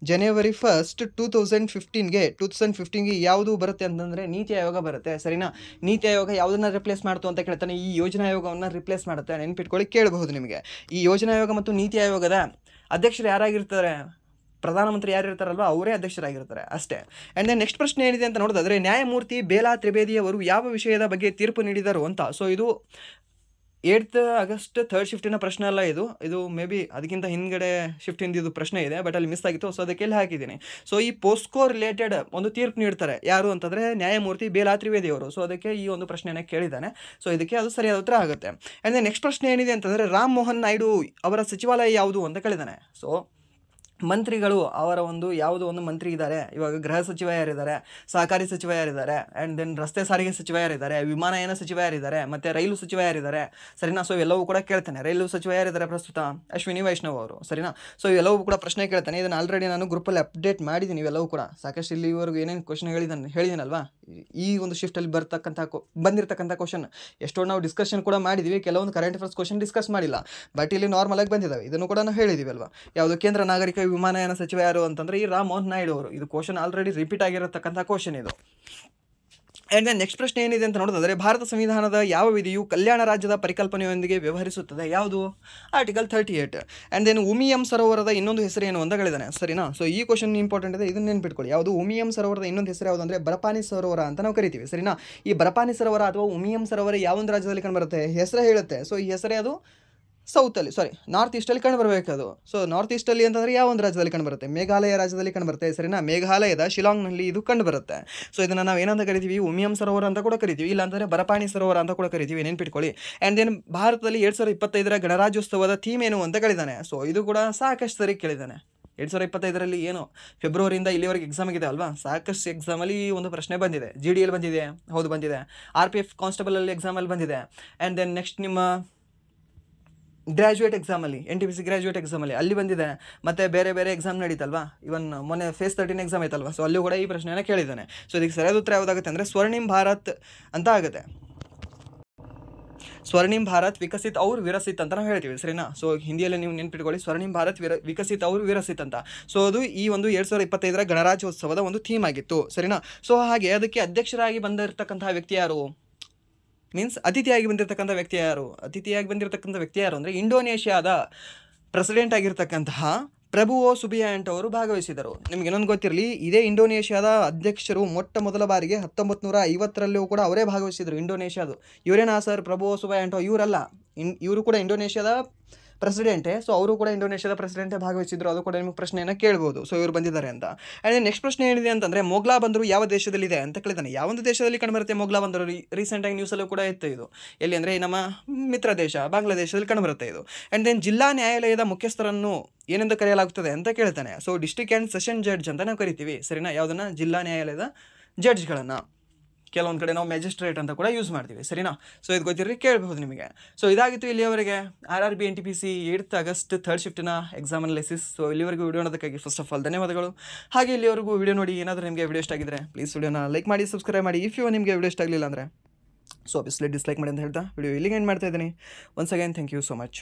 1st 2015ಗೆ ಯಾವುದು ಬರುತ್ತೆ ಅಂತಂದರೆ ನೀತಿ ಆಯೋಗ ಬರುತ್ತೆ. ಸರಿನಾ? ನೀತಿ ಆಯೋಗ ಯಾವುದನ್ನು ರಿಪ್ಲೇಸ್ ಮಾಡ್ತು ಅಂತ ಕೇಳ್ತಾನೆ. ಈ ಯೋಜನಾ ಆಯೋಗವನ್ನು ರಿಪ್ಲೇಸ್ ಮಾಡುತ್ತೆ. ನೆನ್ಪಿಟ್ಕೊಳ್ಳಿ ಕೇಳಬಹುದು ನಿಮಗೆ. ಈ ಯೋಜನಾ ಆಯೋಗ ಮತ್ತು ನೀತಿ ಆಯೋಗದ ಅಧ್ಯಕ್ಷರು ಯಾರಾಗಿರ್ತಾರೆ? ಪ್ರಧಾನಮಂತ್ರಿ ಯಾರಿರ್ತಾರಲ್ವ ಅವರೇ ಅಧ್ಯಕ್ಷರಾಗಿರ್ತಾರೆ ಅಷ್ಟೇ. ಆ್ಯಂಡ್ ದೆನ್ ನೆಕ್ಸ್ಟ್ ಪ್ರಶ್ನೆ ಏನಿದೆ ಅಂತ ನೋಡೋದಾದರೆ ನ್ಯಾಯಮೂರ್ತಿ ಬೇಲಾ ತ್ರಿವೇದಿ ಅವರು ಯಾವ ವಿಷಯದ ಬಗ್ಗೆ ತೀರ್ಪು ನೀಡಿದರು ಅಂತ. ಸೊ ಇದು 8th ಆಗಸ್ಟ್ ಥರ್ಡ್ ಶಿಫ್ಟಿನ ಪ್ರಶ್ನೆ ಅಲ್ಲ ಇದು ಮೇ ಬಿ ಅದಕ್ಕಿಂತ ಹಿಂದ್ಗಡೆ ಶಿಫ್ಟಿಂದ ಇದು ಪ್ರಶ್ನೆ ಇದೆ, ಬಟ್ ಅಲ್ಲಿ ಮಿಸ್ ಆಗಿತ್ತು. ಸೊ ಅದಕ್ಕೆ ಇಲ್ಲಿ ಹಾಕಿದ್ದೀನಿ. ಸೊ ಈ ಪೋಸ್ಕೋ ರಿಲೇಟೆಡ್ ಒಂದು ತೀರ್ಪು ನೀಡ್ತಾರೆ ಯಾರು ಅಂತಂದರೆ ನ್ಯಾಯಮೂರ್ತಿ ಬೇಲಾ ತ್ರಿವೇದಿ ಅವರು. ಸೊ ಅದಕ್ಕೆ ಈ ಒಂದು ಪ್ರಶ್ನೆಯನ್ನು ಕೇಳಿದ್ದಾನೆ. ಸೊ ಇದಕ್ಕೆ ಅದು ಸರಿಯಾದ ಉತ್ತರ ಆಗುತ್ತೆ. ಆ್ಯಂಡ್ ನೆಕ್ಸ್ಟ್ ಪ್ರಶ್ನೆ ಏನಿದೆ ಅಂತಂದರೆ ರಾಮ್ ಮೋಹನ್ ನಾಯ್ಡು ಅವರ ಸಚಿವಾಲಯ ಯಾವುದು ಅಂತ ಕೇಳಿದ್ದಾನೆ. ಸೊ ಮಂತ್ರಿಗಳು ಅವರ ಒಂದು ಯಾವುದೋ ಒಂದು ಮಂತ್ರಿ ಇದ್ದಾರೆ. ಇವಾಗ ಗೃಹ ಸಚಿವ ಯಾರಿದ್ದಾರೆ, ಸಹಕಾರಿ ಸಚಿವ ಯಾರಿದ್ದಾರೆ, ಆ್ಯಂಡ್ ದೆನ್ ರಸ್ತೆ ಸಾರಿಗೆ ಸಚಿವ ಯಾರಿದ್ದಾರೆ, ವಿಮಾನಯಾನ ಸಚಿವ ಯಾರಿದ್ದಾರೆ, ಮತ್ತು ರೈಲು ಸಚಿವ ಯಾರಿದ್ದಾರೆ, ಸರಿನಾ. ಸೊ ಇವೆಲ್ಲವೂ ಕೂಡ ಕೇಳ್ತಾನೆ. ರೈಲು ಸಚಿವ ಯಾರಿದ್ದಾರೆ ಪ್ರಸ್ತುತ? ಅಶ್ವಿನಿ ವೈಷ್ಣವ್ ಅವರು, ಸರಿನಾ. ಸೊ ಇವೆಲ್ಲವೂ ಕೂಡ ಪ್ರಶ್ನೆ ಕೇಳ್ತಾನೆ. ಇದನ್ನು ಆಲ್ರೆಡಿ ನಾನು ಗ್ರೂಪಲ್ಲಿ ಅಪ್ಡೇಟ್ ಮಾಡಿದ್ದೀನಿ. ಇವೆಲ್ಲವೂ ಕೂಡ ಸಾಕಷ್ಟು ಇಲ್ಲಿವರೆಗೂ ಏನೇನು ಕ್ವಶನ್ ಹೇಳಿದ್ದೀನಲ್ವಾ, ಈ ಒಂದು ಶಿಫ್ಟಲ್ಲಿ ಬಂದಿರತಕ್ಕಂಥ ಕ್ವಶನ್ ಎಷ್ಟೋ ನಾವು ಡಿಸ್ಕಷನ್ ಕೂಡ ಮಾಡಿದ್ದೀವಿ. ಕೆಲವೊಂದು ಕರೆಂಟ್ ಅಫೇರ್ಸ್ ಕ್ವಶನ್ ಡಿಸ್ಕಸ್ ಮಾಡಿಲ್ಲ, ಬಟ್ ಇಲ್ಲಿ ನಾರ್ಮಲ್ ಆಗಿ ಬಂದಿದ್ದಾವೆ. ಇದನ್ನು ಕೂಡ ನಾವು ಹೇಳಿದ್ದೀವಿ ಅಲ್ವಾ. ಯಾವುದು ಕೇಂದ್ರ ನಾಗರಿಕ ವಿಮಾನಯಾನ ಸಚಿವ ಯಾರು ಅಂತಂದರೆ ಈ ರಾಮ್ ಮೋಹನ್ ನಾಯ್ಡು ಅವರು. ಇದು ಕ್ವಶನ್ ಆಲ್ರೆಡಿ ರಿಪೀಟ್ ಆಗಿರತಕ್ಕಂಥ ಕ್ವಶನ್ ಇದು. ಆ್ಯಂಡ್ ದೆನ್ ನೆಕ್ಸ್ಟ್ ಪ್ರಶ್ನೆ ಏನಿದೆ ಅಂತ ನೋಡೋದಾದರೆ ಭಾರತ ಸಂವಿಧಾನದ ಯಾವ ವಿಧಿಯು ಕಲ್ಯಾಣ ರಾಜ್ಯದ ಪರಿಕಲ್ಪನೆಯೊಂದಿಗೆ ವ್ಯವಹರಿಸುತ್ತದೆ? ಯಾವುದು? ಆರ್ಟಿಕಲ್ 38. ಆ್ಯಂಡ್ ದೆನ್ ಉಮಿಯಂ ಸರೋವರದ ಇನ್ನೊಂದು ಹೆಸರು ಏನು ಅಂತ ಹೇಳಿದಾನೆ, ಸರಿನಾ. ಸೊ ಈ ಕ್ವಶನ್ ಇಂಪಾರ್ಟೆಂಟ್ ಇದೆ, ಇದನ್ನು ನೆನ್ಪಿಟ್ಕೊಳ್ಳಿ. ಯಾವುದು? ಉಮಿಯಂ ಸರೋವರದ ಇನ್ನೊಂದು ಹೆಸರು ಯಾವುದು ಅಂದರೆ ಬರಪಾನಿ ಸರೋವರ ಅಂತ ನಾವು ಕರಿತೀವಿ, ಸರಿನಾ. ಈ ಬರಪಾನಿ ಸರೋವರ ಅಥವಾ ಉಮಿಯಂ ಸರೋವರ ಯಾವೊಂದು ರಾಜ್ಯದಲ್ಲಿ ಕಂಡುಬರುತ್ತೆ? ಹೆಸರೇ ಹೇಳುತ್ತೆ. ಸೊ ಈ ಹೆಸರೇ ಅದು ನಾರ್ತ್ ಈಸ್ಟಲ್ಲಿ ಕಂಡುಬರಬೇಕು ಅದು. ಸೊ ನಾರ್ತ್ ಈಸ್ಟಲ್ಲಿ ಅಂತಂದರೆ ಯಾವ ಒಂದು ರಾಜ್ಯದಲ್ಲಿ ಕಂಡುಬರುತ್ತೆ? ಮೇಘಾಲಯ ರಾಜ್ಯದಲ್ಲಿ ಕಂಡುಬರುತ್ತೆ, ಸರಿನಾ. ಮೇಘಾಲಯದ ಶಿಲಾಂಗ್ನಲ್ಲಿ ಇದು ಕಂಡುಬರುತ್ತೆ. ಸೊ ಇದನ್ನು ನಾವು ಏನಂತ ಕರಿತೀವಿ? ಉಮಿಯಂ ಸರೋವರ ಅಂತ ಕೂಡ ಕರಿತೀವಿ, ಇಲ್ಲಾಂದರೆ ಬರಪಾನಿ ಸರೋವರ ಅಂತ ಕೂಡ ಕರಿತೀವಿ, ನೆನ್ಪಿಟ್ಕೊಳ್ಳಿ. ಆ್ಯಂಡ್ ದೆನ್ ಭಾರತದಲ್ಲಿ 2025 ಗಣರಾಜ್ಯೋತ್ಸವದ ಥೀಮ್ ಏನು ಅಂತ ಕೇಳಿದ್ದಾನೆ. ಸೊ ಇದು ಕೂಡ ಸಾಕಷ್ಟು ಸರಿ ಕೇಳಿದ್ದಾನೆ. 2025 ಏನು ಫೆಬ್ರವರಿಯಿಂದ ಇಲ್ಲಿವರೆಗೆ ಎಕ್ಸಾಮ್ ಆಗಿದೆ ಅಲ್ವಾ. ಸಾಕಷ್ಟು ಎಕ್ಸಾಮಲ್ಲಿ ಒಂದು ಪ್ರಶ್ನೆ ಬಂದಿದೆ. GDL ಬಂದಿದೆ, ಹೌದು ಬಂದಿದೆ. RPF ಕಾನ್ಸ್ಟೇಬಲಲ್ಲಿ ಎಕ್ಸಾಮಲ್ಲಿ ಬಂದಿದೆ. ಆ್ಯಂಡ್ ದೆನ್ ನೆಕ್ಸ್ಟ್ ನಿಮ್ಮ ಗ್ರ್ಯಾಜುಯೇಟ್ ಎಕ್ಸಾಮಲ್ಲಿ NTPC ಗ್ರ್ಯಾಜುಯೇಟ್ ಎಕ್ಸಾಮಲ್ಲಿ ಅಲ್ಲಿ ಬಂದಿದೆ. ಮತ್ತು ಬೇರೆ ಎಕ್ಸಾಮ್ ನಡೀತಲ್ವಾ, ಇವನ್ ಮೊನ್ನೆ ಫೇಸ್ 13 ಎಕ್ಸಾಮ್ ಐತಲ್ವಾ. ಸೊ ಅಲ್ಲೂ ಕೂಡ ಈ ಪ್ರಶ್ನೆಯನ್ನು ಕೇಳಿದ್ದಾನೆ. ಸೊ ಇದಕ್ಕೆ ಸರಿಯಾದ ಉತ್ತರ ಯಾವುದಾಗುತ್ತೆ ಅಂದರೆ ಸ್ವರ್ಣಿಮ್ ಭಾರತ್ ಅಂತ ಆಗುತ್ತೆ. ಸ್ವರ್ಣಿಮ್ ಭಾರತ್ ವಿಕಸಿತ್ ಔರ್ ವಿರಸಿತ್ ಅಂತ ನಾವು ಹೇಳ್ತೀವಿ, ಸರಿನಾ. ಸೊ ಹಿಂದಿಯಲ್ಲಿ ನೀವು ನೆನ್ಪಿಟ್ಕೊಳ್ಳಿ, ಸ್ವರ್ಣಿಮ್ ಭಾರತ್ ವಿಕಸಿತ್ ಔರ್ ವಿರಸಿತ್ ಅಂತ. ಸೊ ಅದು ಈ ಒಂದು 2025 ಗಣರಾಜ್ಯೋತ್ಸವದ ಒಂದು ಥೀಮ್ ಆಗಿತ್ತು, ಸರಿನಾ. ಸೊ ಹಾಗೆ ಅದಕ್ಕೆ ಅಧ್ಯಕ್ಷರಾಗಿ ಬಂದಿರತಕ್ಕಂತಹ ವ್ಯಕ್ತಿ ಯಾರು? ಮೀನ್ಸ್ ಅತಿಥಿಯಾಗಿ ಬಂದಿರತಕ್ಕಂಥ ವ್ಯಕ್ತಿ ಯಾರು ಅಂದರೆ ಇಂಡೋನೇಷ್ಯಾದ ಪ್ರೆಸಿಡೆಂಟ್ ಆಗಿರ್ತಕ್ಕಂತಹ ಪ್ರಭುವೋ ಸುಬಿಯಾಂಟೋ ಅವರು ಭಾಗವಹಿಸಿದರು. ನಿಮ್ಗೆ ಇನ್ನೊಂದು ಗೊತ್ತಿರಲಿ, ಇದೇ ಇಂಡೋನೇಷ್ಯಾದ ಅಧ್ಯಕ್ಷರು ಮೊದಲ ಬಾರಿಗೆ 1950ರಲ್ಲೂ ಕೂಡ ಅವರೇ ಭಾಗವಹಿಸಿದರು. ಇಂಡೋನೇಷ್ಯಾದು ಇವರೇನಾ ಸರ್? ಪ್ರಭುವೋ ಸುಬಿಯಾಂಟೋ ಇವರಲ್ಲ, ಇವರು ಕೂಡ ಇಂಡೋನೇಷ್ಯಾದ ಪ್ರೆಸಿಡೆಂಟೇ. ಸೊ ಅವರು ಕೂಡ ಇಂಡೋನೇಷ್ಯಾದ ಪ್ರೆಸಿಡೆಂಟೇ ಭಾಗವಹಿಸಿದ್ರು. ಅದು ಕೂಡ ನಿಮಗೆ ಪ್ರಶ್ನೆಯನ್ನು ಕೇಳ್ಬೋದು. ಸೊ ಇವರು ಬಂದಿದ್ದಾರೆ ಅಂತ. ಆ್ಯಂಡ್ ನೆಕ್ಸ್ಟ್ ಪ್ರಶ್ನೆ ಏನಿದೆ ಅಂತಂದರೆ ಮೊಗ್ಲಾ ಬಂದರು ಯಾವ ದೇಶದಲ್ಲಿದೆ ಅಂತ ಕೇಳಿದಾನೆ. ಯಾವೊಂದು ದೇಶದಲ್ಲಿ ಕಂಡುಬರುತ್ತೆ ಮೊಗ್ಲಾ ಬಂದರು? ರೀಸೆಂಟಾಗಿ ನ್ಯೂಸಲ್ಲೂ ಕೂಡ ಇತ್ತು ಇದು. ಎಲ್ಲಿ ಅಂದರೆ ನಮ್ಮ ಮಿತ್ರ ದೇಶ ಬಾಂಗ್ಲಾದೇಶದಲ್ಲಿ ಕಂಡುಬರುತ್ತೆ ಇದು. ಆ್ಯಂಡ್ ದೆನ್ ಜಿಲ್ಲಾ ನ್ಯಾಯಾಲಯದ ಮುಖ್ಯಸ್ಥರನ್ನು ಏನೆಂದು ಕರೆಯಲಾಗುತ್ತದೆ ಅಂತ ಕೇಳ್ತಾನೆ. So district and session judge ಅಂತ ನಾವು ಕರಿತೀವಿ, ಸರಿನಾ. ಯಾವುದನ್ನು? ಜಿಲ್ಲಾ ನ್ಯಾಯಾಲಯದ ಜಡ್ಜ್ಗಳನ್ನು. ಕೆಲವೊಂದು ಕಡೆ ನಾವು ಮ್ಯಾಜಿಸ್ಟ್ರೇಟ್ ಅಂತ ಕೂಡ ಯೂಸ್ ಮಾಡ್ತೀವಿ, ಸರಿನಾ. ಸೊ ಇದು ಗೊತ್ತಿರಲಿ, ಕೇಳಬಹುದು ನಿಮಗೆ. ಸೊ ಇದಾಗಿತ್ತು ಇಲ್ಲಿಯವರೆಗೆ RRB NTPC 8th August third ಶಿಫ್ಟಿನ ಎಕ್ಸಾಮ್ ಅನಾಲಿಸಿಸ್. ಸೊ ಇಲ್ಲಿವರೆಗೂ ವಿಡಿಯೋ ನೋಡೋದಕ್ಕಾಗಿ ಫಸ್ಟ್ ಆಫ್ ಆಲ್ ಧನ್ಯವಾದಗಳು. ಹಾಗೆ ಇಲ್ಲಿವರೆಗೂ ವಿಡಿಯೋ ನೋಡಿ ಏನಾದರೂ ನಿಮಗೆ ವಿಡಿಯೋ ಇಷ್ಟ ಆಗಿದ್ರೆ ಪ್ಲೀಸ್ ವಿಡಿಯೋನ ಲೈಕ್ ಮಾಡಿ, ಸಬ್ಸ್ಕ್ರೈಬ್ ಮಾಡಿ. ಇಫ್ ನಿಮಗೆ ವಿಡಿಯೋ ಇಷ್ಟ ಆಗಲಿಲ್ಲ ಅಂದರೆ ಸೊ ಆಬ್ವಿಯಸ್ಲಿ ಡಿಸ್ಲೈಕ್ ಮಾಡಿ ಅಂತ ಹೇಳ್ತಾ ವಿಡಿಯೋ ಇಲ್ಲಿಗೆ ಎಂಡ್ ಮಾಡ್ತಾ ಇದ್ದೀನಿ. Once again thank you so much.